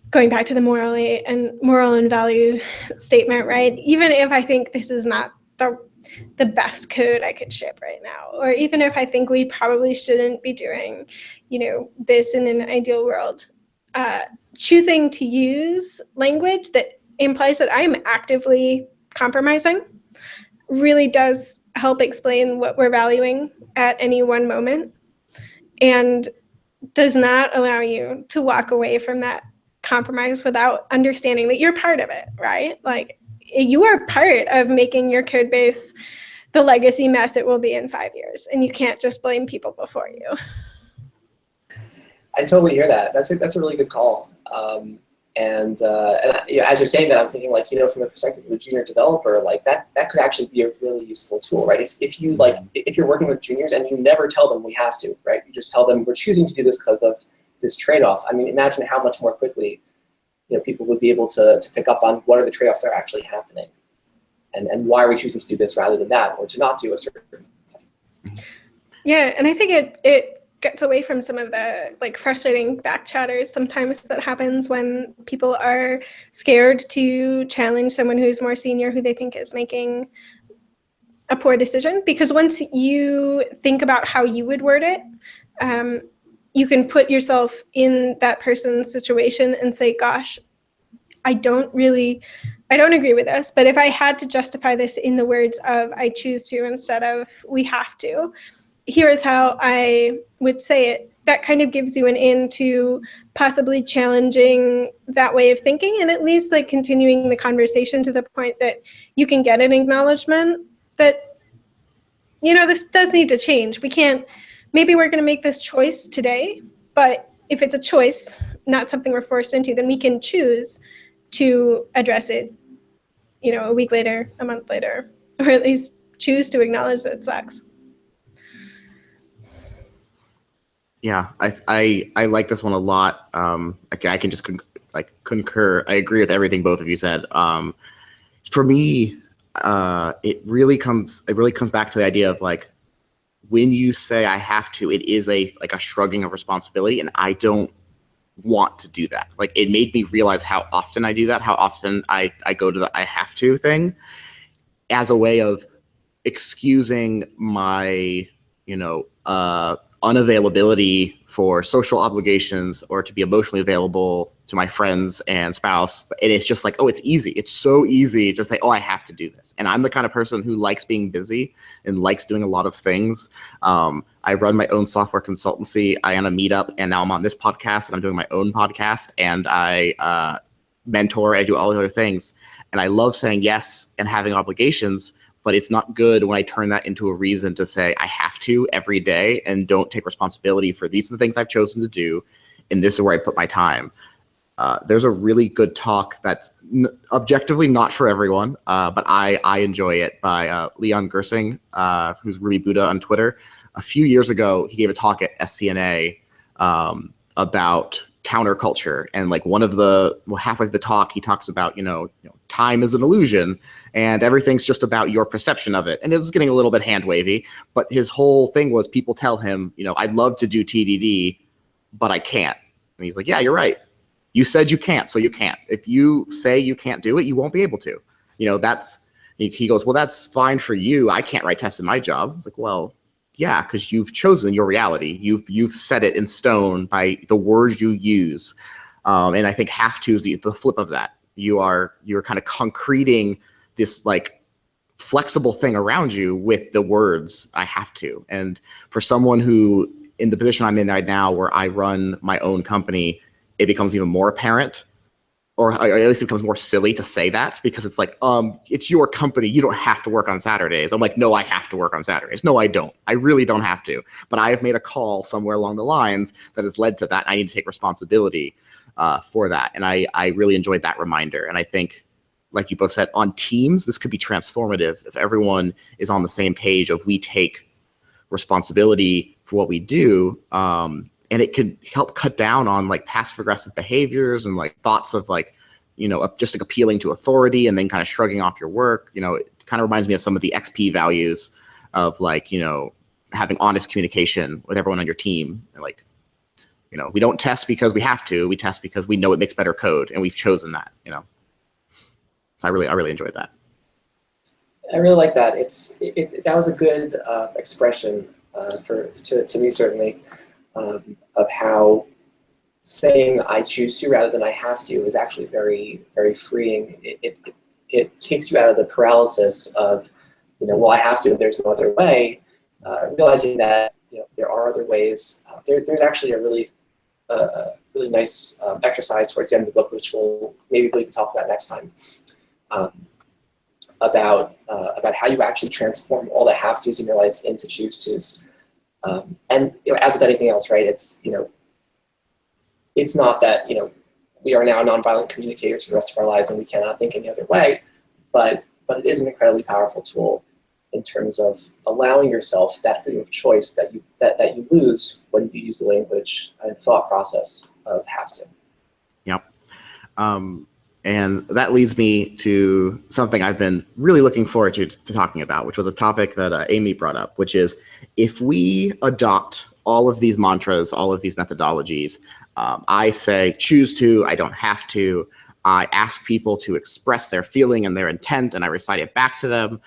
going back to the moral and value statement, right? Even if I think this is not the best code I could ship right now, or even if I think we probably shouldn't be doing, this in an ideal world, choosing to use language that implies that I am actively compromising really does help explain what we're valuing at any one moment, and does not allow you to walk away from that compromise without understanding that you're part of it, right? Like, you are part of making your code base the legacy mess it will be in 5 years, and you can't just blame people before you.
I totally hear that. That's a really good call. And as you're saying that, I'm thinking, like, from the perspective of a junior developer, like, that could actually be a really useful tool, right? If you're working with juniors and you never tell them we have to, right? You just tell them we're choosing to do this because of this trade-off. I mean, imagine how much more quickly people would be able to pick up on what are the trade-offs that are actually happening, and why are we choosing to do this rather than that, or to not do a certain thing.
Yeah, and I think it gets away from some of the, like, frustrating back chatters sometimes that happens when people are scared to challenge someone who's more senior, who they think is making a poor decision. Because once you think about how you would word it, you can put yourself in that person's situation and say, gosh, I don't agree with this, but if I had to justify this in the words of I choose to instead of we have to, here is how I would say it. That kind of gives you an in to possibly challenging that way of thinking, and at least, like, continuing the conversation to the point that you can get an acknowledgement that, this does need to change. Maybe we're going to make this choice today, but if it's a choice, not something we're forced into, then we can choose to address it, a week later, a month later, or at least choose to acknowledge that it sucks.
Yeah, I like this one a lot. I can just concur. I agree with everything both of you said. For me, it really comes back to the idea of like, when you say I have to, it is a shrugging of responsibility, and I don't want to do that. Like, it made me realize how often I do that, how often I go to the I have to thing as a way of excusing my, unavailability for social obligations or to be emotionally available to my friends and spouse. And it's just like, oh, it's easy. It's so easy to say, oh, I have to do this. And I'm the kind of person who likes being busy and likes doing a lot of things. I run my own software consultancy. I am a meetup, and now I'm on this podcast, and I'm doing my own podcast, and I mentor. I do all the other things. And I love saying yes and having obligations, but it's not good when I turn that into a reason to say I have to every day and don't take responsibility for these are the things I've chosen to do, and this is where I put my time. There's a really good talk that's objectively not for everyone, but I enjoy it, by Leon Gersing, who's Ruby Buddha on Twitter. A few years ago, he gave a talk at SCNA about counterculture, and like halfway through the talk, he talks about time is an illusion and everything's just about your perception of it. And it was getting a little bit hand wavy, but his whole thing was people tell him, I'd love to do TDD, but I can't. And he's like, yeah, you're right. You said you can't, so you can't. If you say you can't do it, you won't be able to. He goes, well, that's fine for you. I can't write tests in my job. It's like, well, yeah, because you've chosen your reality. You've set it in stone by the words you use. And I think have to is the flip of that. You're kind of concreting this like flexible thing around you with the words I have to. And for someone who, in the position I'm in right now, where I run my own company, it becomes even more apparent, or at least it becomes more silly to say that, because it's like, it's your company. You don't have to work on Saturdays. I'm like, no, I have to work on Saturdays. No, I don't. I really don't have to. But I have made a call somewhere along the lines that has led to that. I need to take responsibility for that. And I really enjoyed that reminder. And I think, like you both said, on teams, this could be transformative if everyone is on the same page of we take responsibility for what we do. And it could help cut down on like passive aggressive behaviors and like thoughts of like, just like appealing to authority and then kind of shrugging off your work. It kind of reminds me of some of the XP values of like, having honest communication with everyone on your team. And like, we don't test because we have to. We test because we know it makes better code, and we've chosen that. So I really enjoyed that.
I really like that. That was a good expression to me, certainly, of how saying I choose to rather than I have to is actually very, very freeing. It takes you out of the paralysis of, well, I have to, and there's no other way. Realizing that there are other ways. There's actually a really nice exercise towards the end of the book, which we can talk about next time, about how you actually transform all the have tos in your life into choose tos. And as with anything else, right? It's not that we are now nonviolent communicators for the rest of our lives and we cannot think any other way, but it is an incredibly powerful tool in terms of allowing yourself that freedom of choice that you lose when you use the language and the thought process of have to.
Yep. And that leads me to something I've been really looking forward to talking about, which was a topic that Amy brought up, which is if we adopt all of these mantras, all of these methodologies, I say choose to, I don't have to. I ask people to express their feeling and their intent, and I recite it back to them.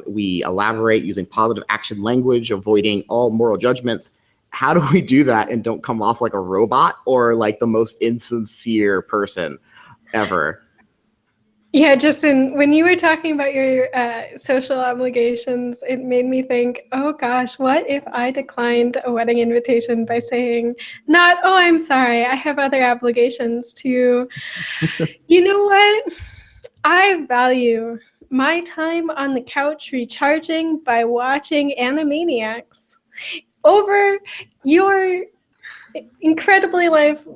We elaborate using positive action language, avoiding all moral judgments. How do we do that and don't come off like a robot or like the most insincere person ever?
Yeah, Justin, when you were talking about your social obligations, it made me think, oh gosh, what if I declined a wedding invitation by saying, not, oh, I'm sorry, I have other obligations, to, you know what? I value my time on the couch recharging by watching Animaniacs over your incredibly life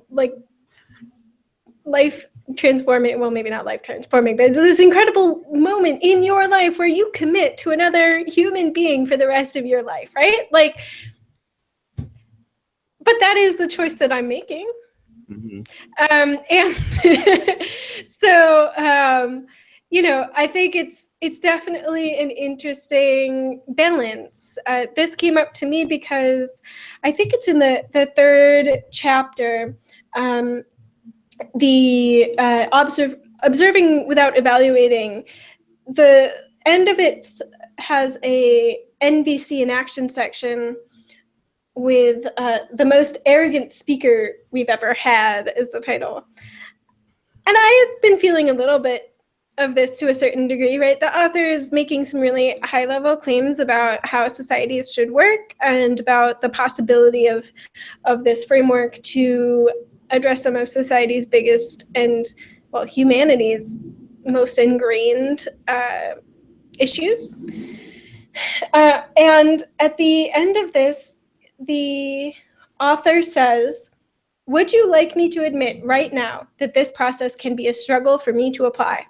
transforming, well, maybe not life transforming, but it's this incredible moment in your life where you commit to another human being for the rest of your life, right? Like, but that is the choice that I'm making.
Mhm.
And so, you know, I think it's definitely an interesting balance. This came up to me because I think it's in the third chapter, the observing without evaluating. The end of it has a NVC in action section with the most arrogant speaker we've ever had is the title. And I had been feeling a little bit of this to a certain degree, right? The author is making some really high level claims about how societies should work and about the possibility of this framework to address some of society's biggest and, well, humanity's most ingrained issues. And at the end of this, the author says, "Would you like me to admit right now that this process can be a struggle for me to apply?"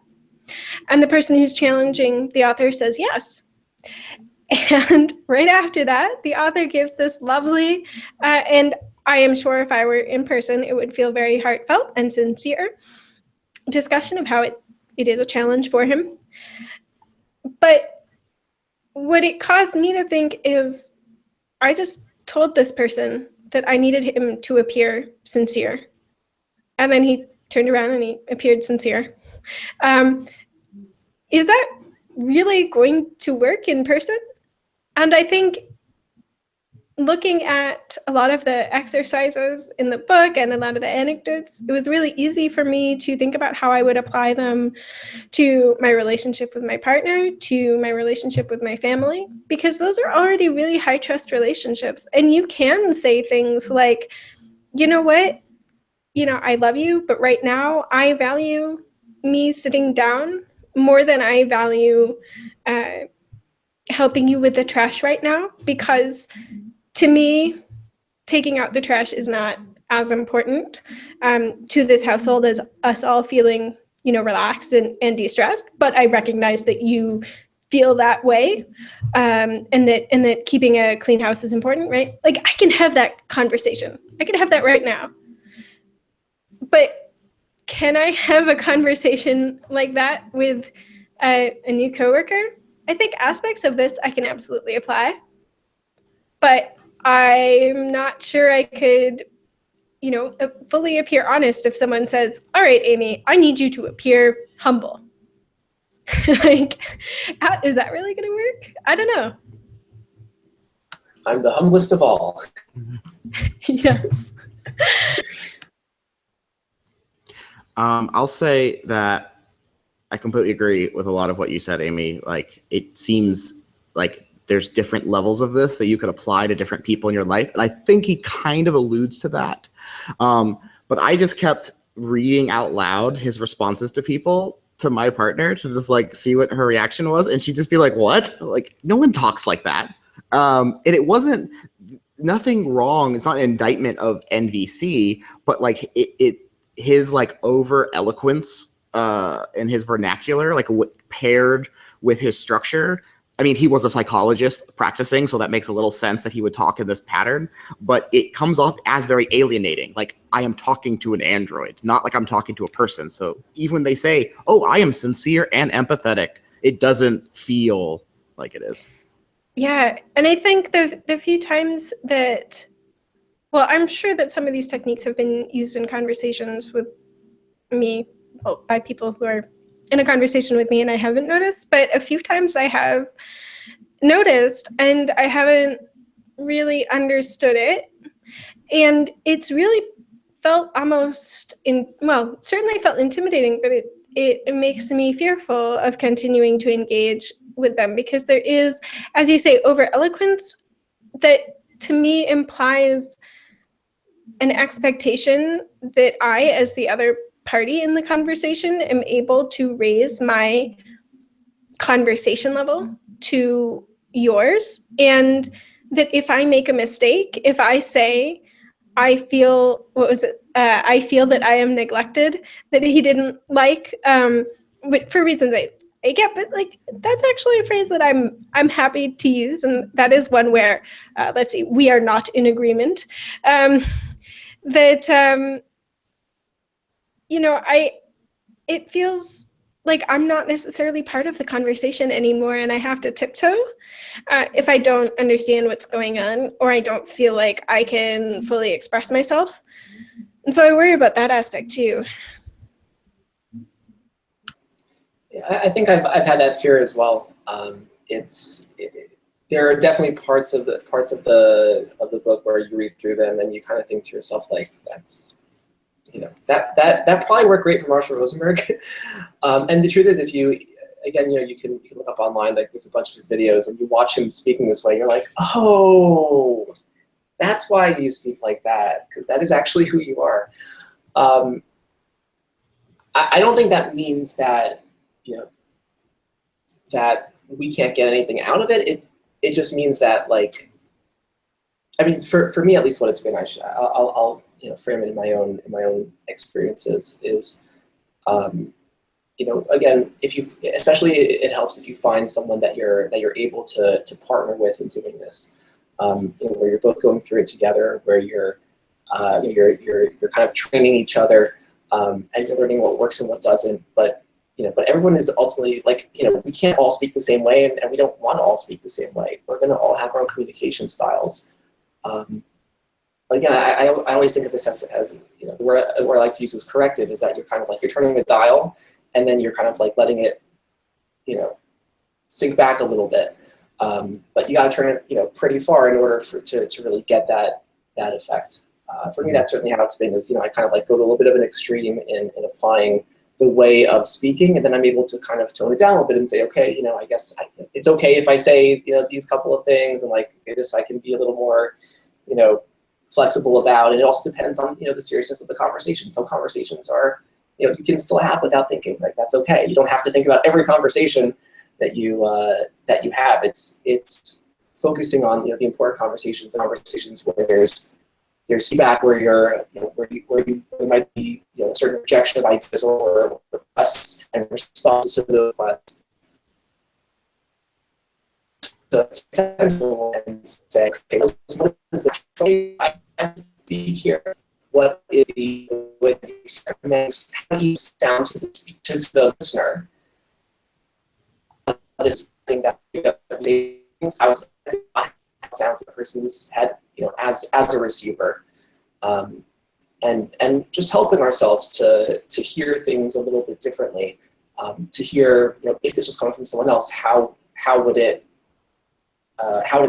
And the person who's challenging the author says yes. And right after that, the author gives this lovely, and I am sure if I were in person, it would feel very heartfelt and sincere discussion of how it is a challenge for him. But what it caused me to think is I just told this person that I needed him to appear sincere. And then he turned around and he appeared sincere. Is that really going to work in person? And I think looking at a lot of the exercises in the book and a lot of the anecdotes, it was really easy for me to think about how I would apply them to my relationship with my partner, to my relationship with my family, because those are already really high trust relationships. And you can say things like, you know what, you know, I love you, but right now I value me sitting down more than I value helping you with the trash right now, because to me, taking out the trash is not as important to this household as us all feeling, you know, relaxed and de-stressed. But I recognize that you feel that way, and that keeping a clean house is important, right? Like, I can have that conversation. I can have that right now. But can I have a conversation like that with a new coworker? I think aspects of this I can absolutely apply, but I'm not sure I could, you know, fully appear honest if someone says, "All right, Amy, I need you to appear humble." Like, is that really going to work? I don't know.
I'm the humblest of all.
Yes.
I'll say that I completely agree with a lot of what you said, Amy. Like, it seems like there's different levels of this that you could apply to different people in your life. And I think he kind of alludes to that. But I just kept reading out loud his responses to people, to my partner, to just like see what her reaction was. And she'd just be like, "What? Like, no one talks like that." And it wasn't nothing wrong. It's not an indictment of NVC, but like his like over eloquence in his vernacular, like paired with his structure. I mean, he was a psychologist practicing, so that makes a little sense that he would talk in this pattern, but it comes off as very alienating. Like, I am talking to an android, not like I'm talking to a person. So even when they say, "Oh, I am sincere and empathetic," it doesn't feel like it is.
Yeah, and I think the few times that, well, I'm sure that some of these techniques have been used in conversations with me, well, by people who are in a conversation with me and I haven't noticed, but a few times I have noticed and I haven't really understood it. And it's really felt almost certainly felt intimidating, but it makes me fearful of continuing to engage with them, because there is, as you say, over eloquence that to me implies an expectation that I, as the other party in the conversation, am able to raise my conversation level to yours. And that if I make a mistake, if I say, I feel, what was it? I feel that I am neglected, that he didn't like, but for reasons I get, but like that's actually a phrase that I'm happy to use, and that is one where let's see, we are not in agreement. That it feels like I'm not necessarily part of the conversation anymore, and I have to tiptoe if I don't understand what's going on, or I don't feel like I can fully express myself. And so I worry about that aspect too.
Yeah, I think I've had that fear as well. There are definitely parts of the book where you read through them and you kind of think to yourself like, that's, that probably worked great for Marshall Rosenberg. And the truth is, if you, again, you can look up online, like there's a bunch of his videos and you watch him speaking this way, you're like, oh, that's why you speak like that, because that is actually who you are. I don't think that means that, that we can't get anything out of it. It just means that, like, I mean, for me at least, what it's been, I'll frame it in my own experiences is, again, especially it helps if you find someone that you're able to partner with in doing this, where you're both going through it together, where you're kind of training each other, and you're learning what works and what doesn't. But everyone is ultimately like, we can't all speak the same way, and we don't want to all speak the same way. We're going to all have our own communication styles. But again, I always think of this as the word I like to use is corrective, is that you're kind of like, you're turning a dial, and then you're kind of like letting it, sink back a little bit. But you got to turn it, pretty far in order to really get that effect. For me, that's certainly how it's been. Is I kind of like go to a little bit of an extreme in applying the way of speaking, and then I'm able to kind of tone it down a little bit and say, okay, I guess it's okay if I say these couple of things, and like, okay, this I can be a little more flexible about. And it also depends on the seriousness of the conversation. Some conversations are you can still have without thinking. Like, that's okay. You don't have to think about every conversation that you have. It's focusing on the important conversations, and conversations where there's feedback, where where you might be a certain rejection of ideas or requests and responses to the requests. So and say, okay, what is the trait I see here? What is the way how do you sound to the listener? This thing that I was sounds in the person's head, as a receiver, and just helping ourselves to hear things a little bit differently, to hear, if this was coming from someone else, how would it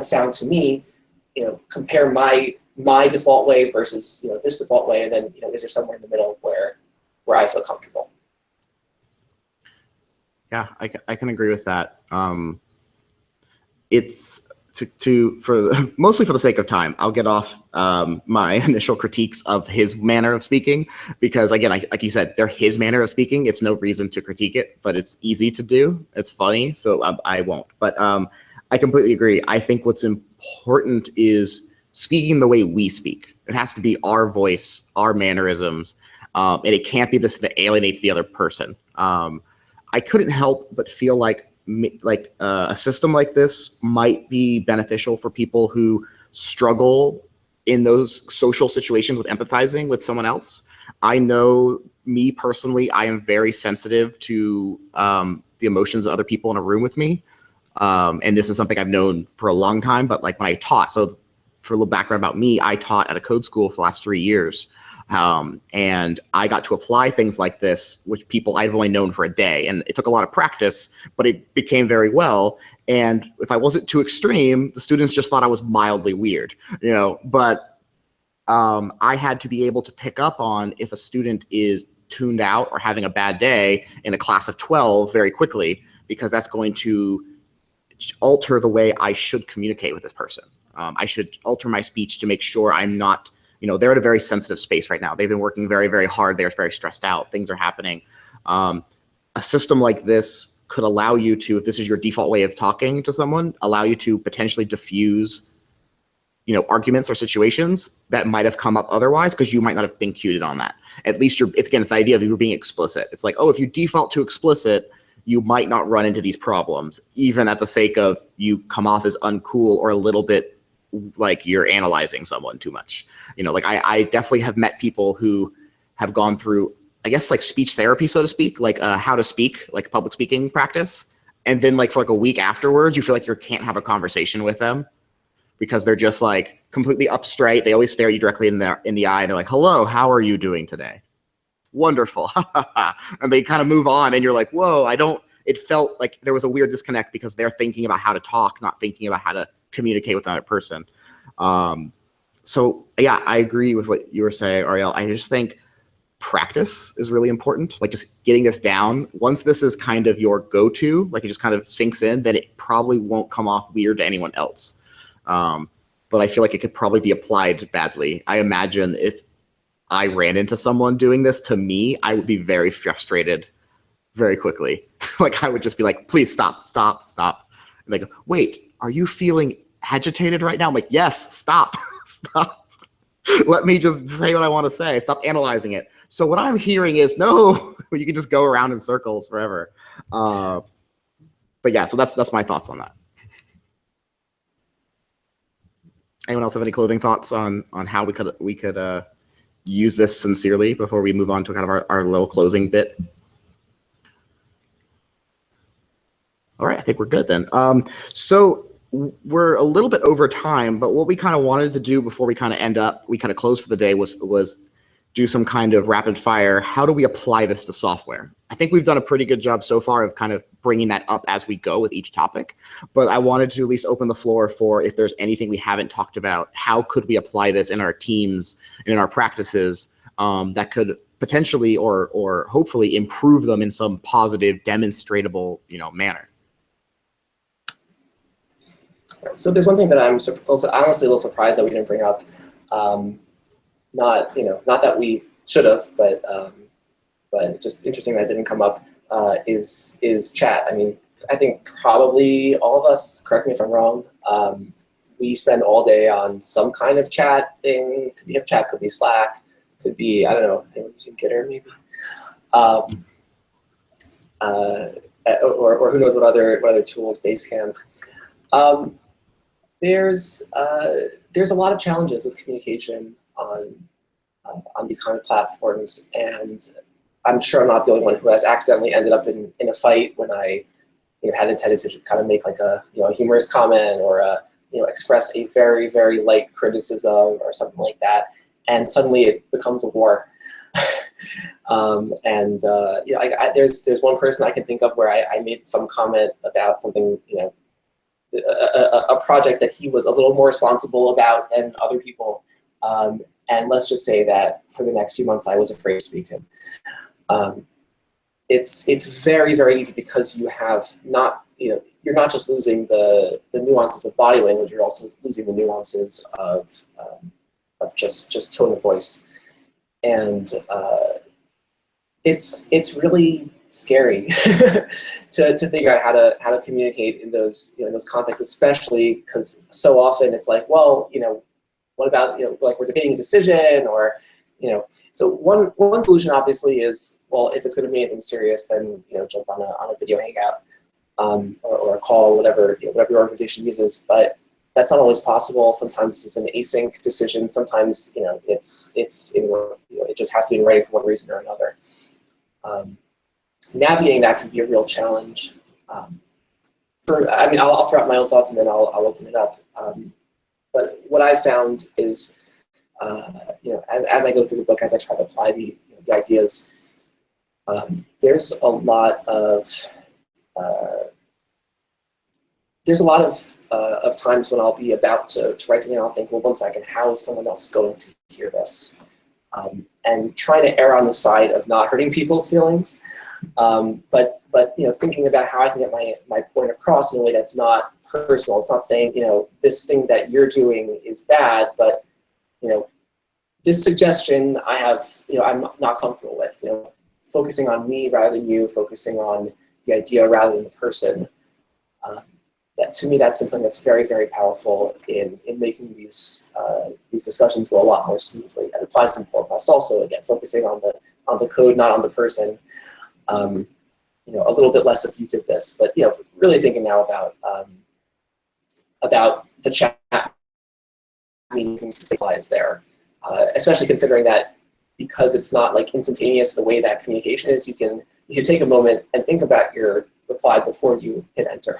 sound to me? Compare my default way versus this default way, and then is there somewhere in the middle where I feel comfortable?
Yeah, I can agree with that. It's mostly for the sake of time, I'll get off my initial critiques of his manner of speaking, because again, like you said, they're his manner of speaking. It's no reason to critique it, but it's easy to do. It's funny, so I won't. But I completely agree. I think what's important is speaking the way we speak. It has to be our voice, our mannerisms, and it can't be this that alienates the other person. I couldn't help but feel like a system like this might be beneficial for people who struggle in those social situations with empathizing with someone else. I know, me personally, I am very sensitive to the emotions of other people in a room with me. And this is something I've known for a long time, but like when I taught, so for a little background about me, I taught at a code school for the last 3 years. And I got to apply things like this, which people I've only known for a day. And it took a lot of practice, but it became very well. And if I wasn't too extreme, the students just thought I was mildly weird, but I had to be able to pick up on if a student is tuned out or having a bad day in a class of 12 very quickly, because that's going to alter the way I should communicate with this person. I should alter my speech to make sure I'm not, they're at a very sensitive space right now. They've been working very, very hard. They're very stressed out. Things are happening. A system like this could allow you to, if this is your default way of talking to someone, allow you to potentially diffuse arguments or situations that might have come up otherwise because you might not have been cued on that. At least it's the idea of you being explicit. It's like, oh, if you default to explicit, you might not run into these problems, even at the sake of you come off as uncool or a little bit like you're analyzing someone too much. Like I definitely have met people who have gone through, I guess, like speech therapy, so to speak, like how to speak, like public speaking practice. And then like for like a week afterwards, you feel like you can't have a conversation with them because they're just like completely up straight. They always stare you directly in the eye and they're like, hello, how are you doing today? Wonderful. And they kind of move on and you're like, whoa, it felt like there was a weird disconnect because they're thinking about how to talk, not thinking about how to communicate with another person. So yeah, I agree with what you were saying, Ariel. I just think practice is really important. Like just getting this down. Once this is kind of your go-to, like it just kind of sinks in, then it probably won't come off weird to anyone else. But I feel like it could probably be applied badly. I imagine if I ran into someone doing this to me, I would be very frustrated very quickly. Like I would just be like, please stop. And they go, wait, are you feeling agitated right now? I'm like, yes, stop. Let me just say what I want to say. Stop analyzing it. So what I'm hearing is, no, you can just go around in circles forever. But yeah, so that's my thoughts on that. Anyone else have any closing thoughts on how we could use this sincerely before we move on to kind of our little closing bit? All right, I think we're good then. So we're a little bit over time, but what we kind of wanted to do before we kind of close for the day was do some kind of rapid fire. How do we apply this to software? I think we've done a pretty good job so far of kind of bringing that up as we go with each topic, but I wanted to at least open the floor for if there's anything we haven't talked about, how could we apply this in our teams and in our practices that could potentially or hopefully improve them in some positive, demonstratable, manner.
So there's one thing that I'm also honestly a little surprised that we didn't bring up. Not that we should have, but just interesting that didn't come up. Is chat. I mean, I think probably all of us. Correct me if I'm wrong. We spend all day on some kind of chat thing. Could be HipChat, could be Slack, could be I don't know. Anyone using Gitter maybe. Or who knows what other tools, Basecamp. There's a lot of challenges with communication on these kind of platforms, and I'm sure I'm not the only one who has accidentally ended up in a fight when I had intended to kind of make like a humorous comment or express a very, very light criticism or something like that, and suddenly it becomes a war. There's one person I can think of where I made some comment about something, a project that he was a little more responsible about than other people. And let's just say that for the next few months, I was afraid to speak to him. It's very, very easy because you have not, you're not just losing the nuances of body language, you're also losing the nuances of just tone of voice. And it's really scary to figure out how to communicate in those those contexts, especially because so often it's like, well, what about like we're debating a decision or so one solution obviously is, well, if it's going to be anything serious, then jump on a video hangout or a call, whatever your organization uses. But that's not always possible. Sometimes it's an async decision. Sometimes it's it just has to be in writing for one reason or another. Navigating that can be a real challenge. I'll throw out my own thoughts and then I'll open it up. But what I found is, as I go through the book, as I try to apply the ideas, there's a lot of times when I'll be about to write something and I'll think, well, one second, how is someone else going to hear this? And trying to err on the side of not hurting people's feelings, but thinking about how I can get my point across in a way that's not personal. It's not saying this thing that you're doing is bad, but this suggestion I have I'm not comfortable with. Focusing on me rather than you, focusing on the idea rather than the person. that to me, that's been something that's very, very powerful in making these discussions go a lot more smoothly. And it applies in Forepass also, again, focusing on the code, not on the person. You know, a little bit less if you did this, but you know, really thinking now about the chat meetings that applies there, especially considering that because it's not like instantaneous the way that communication is, you can take a moment and think about your reply before you hit enter.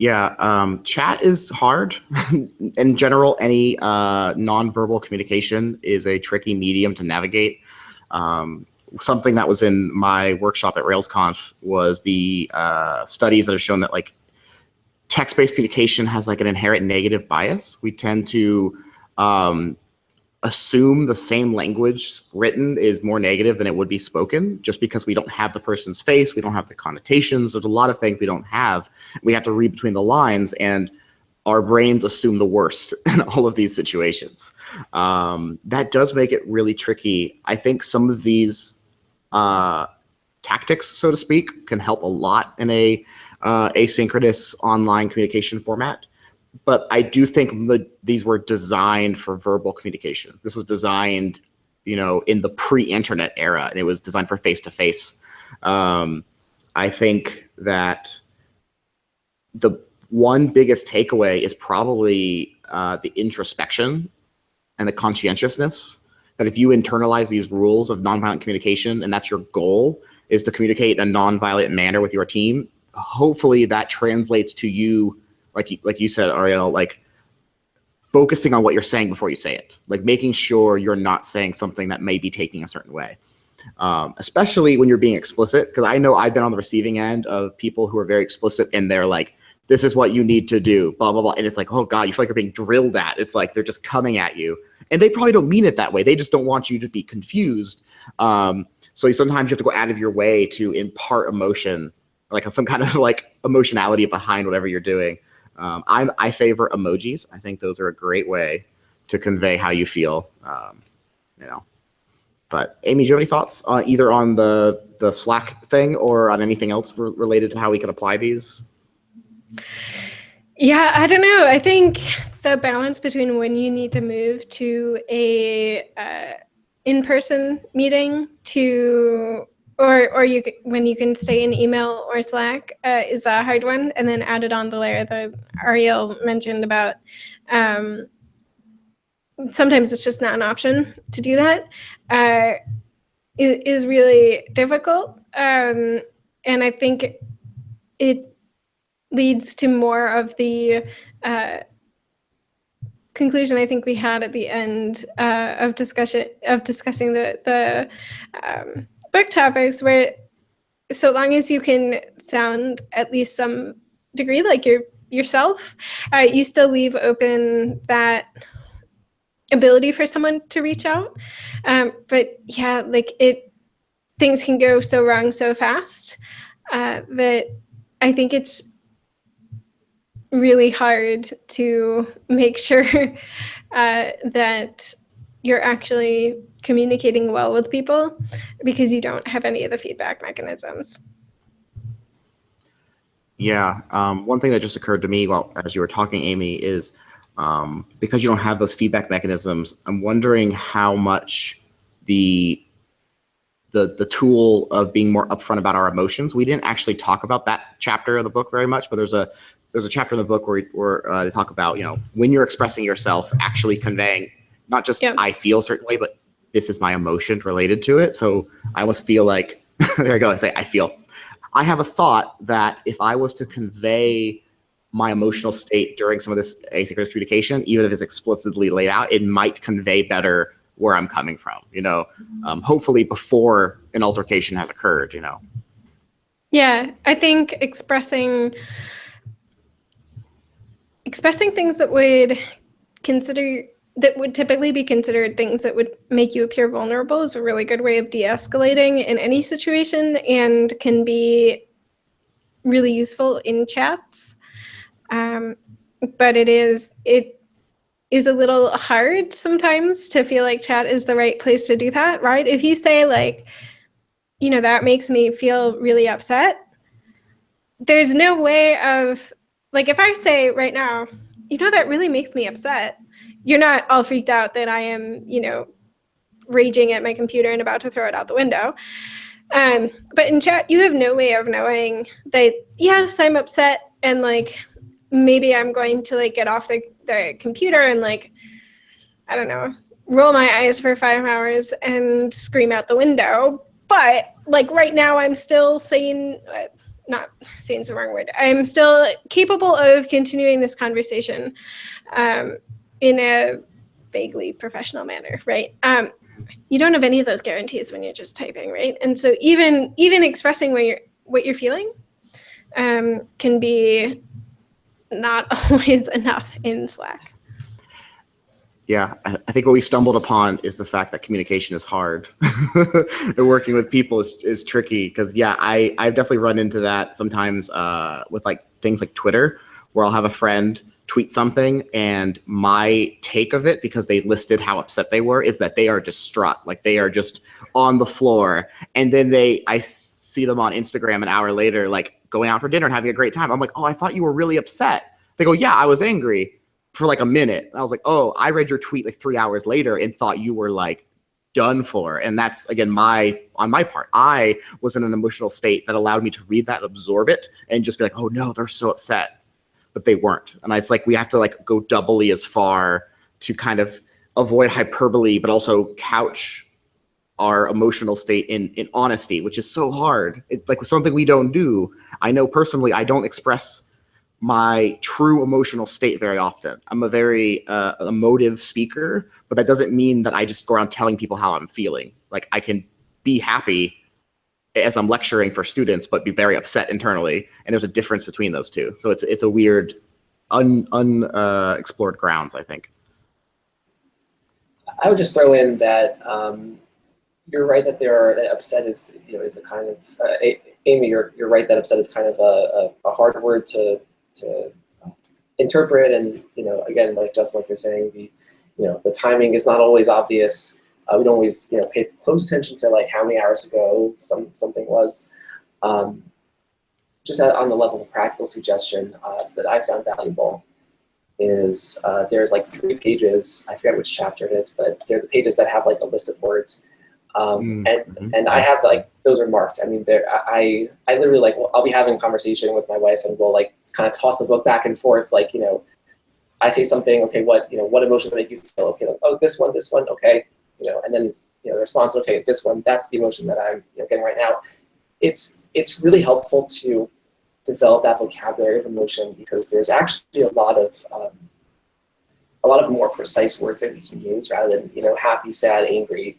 Yeah, chat is hard. In general, any nonverbal communication is a tricky medium to navigate. Something that was in my workshop at RailsConf was the studies that have shown that like text-based communication has like an inherent negative bias. We tend to assume the same language written is more negative than it would be spoken, just because we don't have the person's face, we don't have the connotations. There's a lot of things we don't have. We have to read between the lines, and our brains assume the worst in all of these situations. That does make it really tricky. I think some of these tactics, so to speak, can help a lot in a asynchronous online communication format. But I do think these were designed for verbal communication. This was designed, you know, in the pre-internet era, and it was designed for face-to-face. I think that the one biggest takeaway is probably the introspection and the conscientiousness, that if you internalize these rules of nonviolent communication and that's your goal, is to communicate in a nonviolent manner with your team, hopefully that translates to you, like you said, Ariel, like focusing on what you're saying before you say it, like making sure you're not saying something that may be taking a certain way, especially when you're being explicit. Because I know I've been on the receiving end of people who are very explicit and they're like, this is what you need to do, blah, blah, blah. And it's like, oh God, you feel like you're being drilled at. It's like they're just coming at you. And they probably don't mean it that way. They just don't want you to be confused. So sometimes you have to go out of your way to impart emotion, like some kind of like emotionality behind whatever you're doing. I favor emojis. I think those are a great way to convey how you feel, you know. But Amy, do you have any thoughts either on the Slack thing or on anything else related to how we can apply these?
Yeah, I don't know. I think the balance between when you need to move to a in-person meeting to or when you can stay in email or Slack is a hard one. And then added on the layer that Ariel mentioned about sometimes it's just not an option to do that. It is really difficult. And I think it leads to more of the conclusion I think we had at the end of discussing the book topics, where so long as you can sound at least some degree like yourself, you still leave open that ability for someone to reach out. But yeah, like things can go so wrong so fast that I think it's really hard to make sure that you're actually communicating well with people because you don't have any of the feedback mechanisms.
Yeah, one thing that just occurred to me while as you were talking, Amy, is because you don't have those feedback mechanisms, I'm wondering how much the tool of being more upfront about our emotions. We didn't actually talk about that chapter of the book very much, but there's a chapter in the book where they talk about, you know, when you're expressing yourself, actually conveying not just I feel a certain way, but this is my emotion related to it. So I almost feel like there I go. I say I feel. I have a thought that if I was to convey my emotional state during some of this asynchronous communication, even if it's explicitly laid out, it might convey better where I'm coming from, you know, hopefully before an altercation has occurred, you know.
Yeah, I think expressing things that would typically be considered things that would make you appear vulnerable is a really good way of de-escalating in any situation and can be really useful in chats. But it is a little hard sometimes to feel like chat is the right place to do that, right? If you say like, you know, that makes me feel really upset, there's no way of, like, if I say right now, you know, that really makes me upset, you're not all freaked out that I am, you know, raging at my computer and about to throw it out the window. But in chat, you have no way of knowing that, yes, I'm upset, and like, maybe I'm going to like get off the computer and like, I don't know, roll my eyes for 5 hours and scream out the window. But like right now, I'm still sane, not sane is the wrong word. I'm still capable of continuing this conversation in a vaguely professional manner, right? You don't have any of those guarantees when you're just typing, right? And so even expressing what you're feeling can be not always enough in Slack.
Yeah, I think what we stumbled upon is the fact that communication is hard. And working with people is tricky because, yeah, I've definitely run into that sometimes with like things like Twitter, where I'll have a friend tweet something and my take of it, because they listed how upset they were, is that they are distraught. Like they are just on the floor. And then I see them on Instagram an hour later, like going out for dinner and having a great time. I'm like, oh, I thought you were really upset. They go, yeah, I was angry for like a minute. And I was like, oh, I read your tweet like 3 hours later and thought you were like done for. And that's, again, on my part, I was in an emotional state that allowed me to read that, absorb it, and just be like, oh no, they're so upset. But they weren't. And it's like, we have to like go doubly as far to kind of avoid hyperbole, but also couch our emotional state in honesty, which is so hard. It's like something we don't do. I know personally, I don't express my true emotional state very often. I'm a very emotive speaker, but that doesn't mean that I just go around telling people how I'm feeling. Like I can be happy as I'm lecturing for students, but be very upset internally. And there's a difference between those two. So it's a weird, unexplored grounds, I think.
I would just throw in that you're right that that upset is a kind of Amy. You're right that upset is kind of a hard word to interpret, and again, like you're saying, the timing is not always obvious. We don't always pay close attention to like how many hours ago something was. Just on the level of practical suggestion that I found valuable is there's like 3 pages. I forget which chapter it is, but they're the pages that have like a list of words. And I have like, those are marked. I mean, I literally like, I'll be having a conversation with my wife and we'll like kind of toss the book back and forth. Like, I say something, okay, what emotions make you feel? Okay, like, oh, this one, okay. And then, the response, okay, this one, that's the emotion that I'm getting right now. It's really helpful to develop that vocabulary of emotion, because there's actually a lot of more precise words that we can use rather than, happy, sad, angry.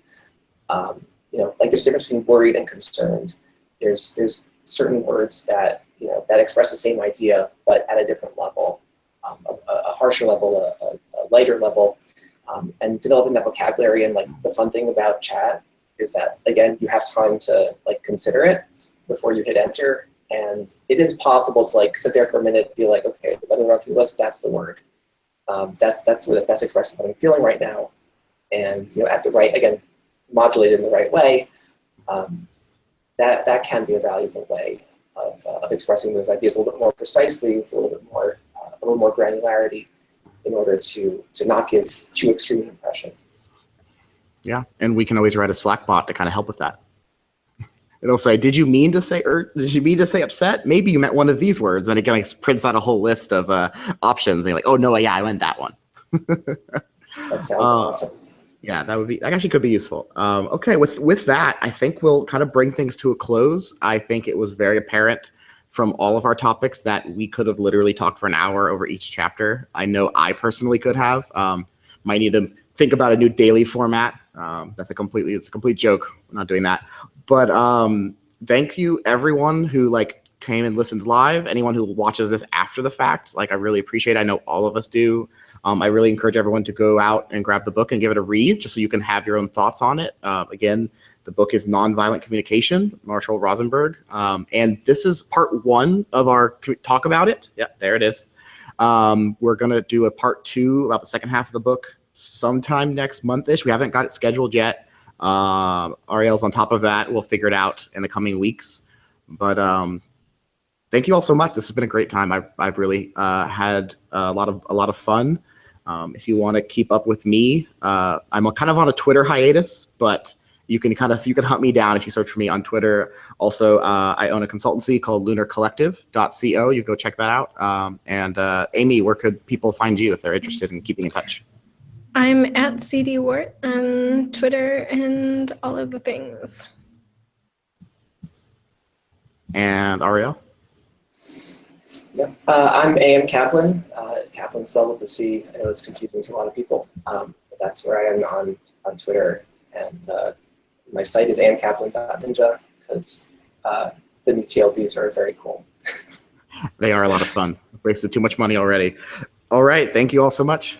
Like there's a difference between worried and concerned. There's certain words that, that express the same idea, but at a different level, a harsher level, a lighter level. And developing that vocabulary, and like the fun thing about chat is that, again, you have time to like consider it before you hit enter. And it is possible to like sit there for a minute and be like, okay, let me run through the list. That's the word. That's expressing what I'm feeling right now. And at the right, again, modulated in the right way, that can be a valuable way of expressing those ideas a little bit more precisely, with a little more granularity, in order to not give too extreme an impression. Yeah,
and we can always write a Slack bot to kind of help with that. It'll say, did you mean to say upset? Maybe you meant one of these words. Then it kind of prints out a whole list of options. And you're like, oh, no, yeah, I meant that one.
That sounds awesome.
Yeah, that actually could be useful. Okay, with that, I think we'll kind of bring things to a close. I think it was very apparent from all of our topics that we could have literally talked for an hour over each chapter. I know I personally could have. Might need to think about a new daily format. It's a complete joke. We're not doing that. But thank you everyone who came and listened live. Anyone who watches this after the fact, I really appreciate it. I know all of us do. I really encourage everyone to go out and grab the book and give it a read, just so you can have your own thoughts on it. Again, the book is Nonviolent Communication, Marshall Rosenberg. And this is part 1 of our talk about it. Yeah, there it is. We're going to do a part 2 about the second half of the book sometime next month-ish. We haven't got it scheduled yet. Ariel's on top of that. We'll figure it out in the coming weeks. But thank you all so much. This has been a great time. I've really had a lot of fun. If you want to keep up with me, I'm kind of on a Twitter hiatus, but you can hunt me down if you search for me on Twitter. Also, I own a consultancy called lunarcollective.co. You go check that out. And Amy, where could people find you if they're interested in keeping in touch?
I'm at CD Wart on Twitter and all of the things.
And Ariel?
Yep. I'm A.M. Kaplan. Kaplan spelled with a C. I know it's confusing to a lot of people, but that's where I am on Twitter. And my site is amkaplan.ninja because the new TLDs are very cool.
They are a lot of fun. I've wasted too much money already. All right. Thank you all so much.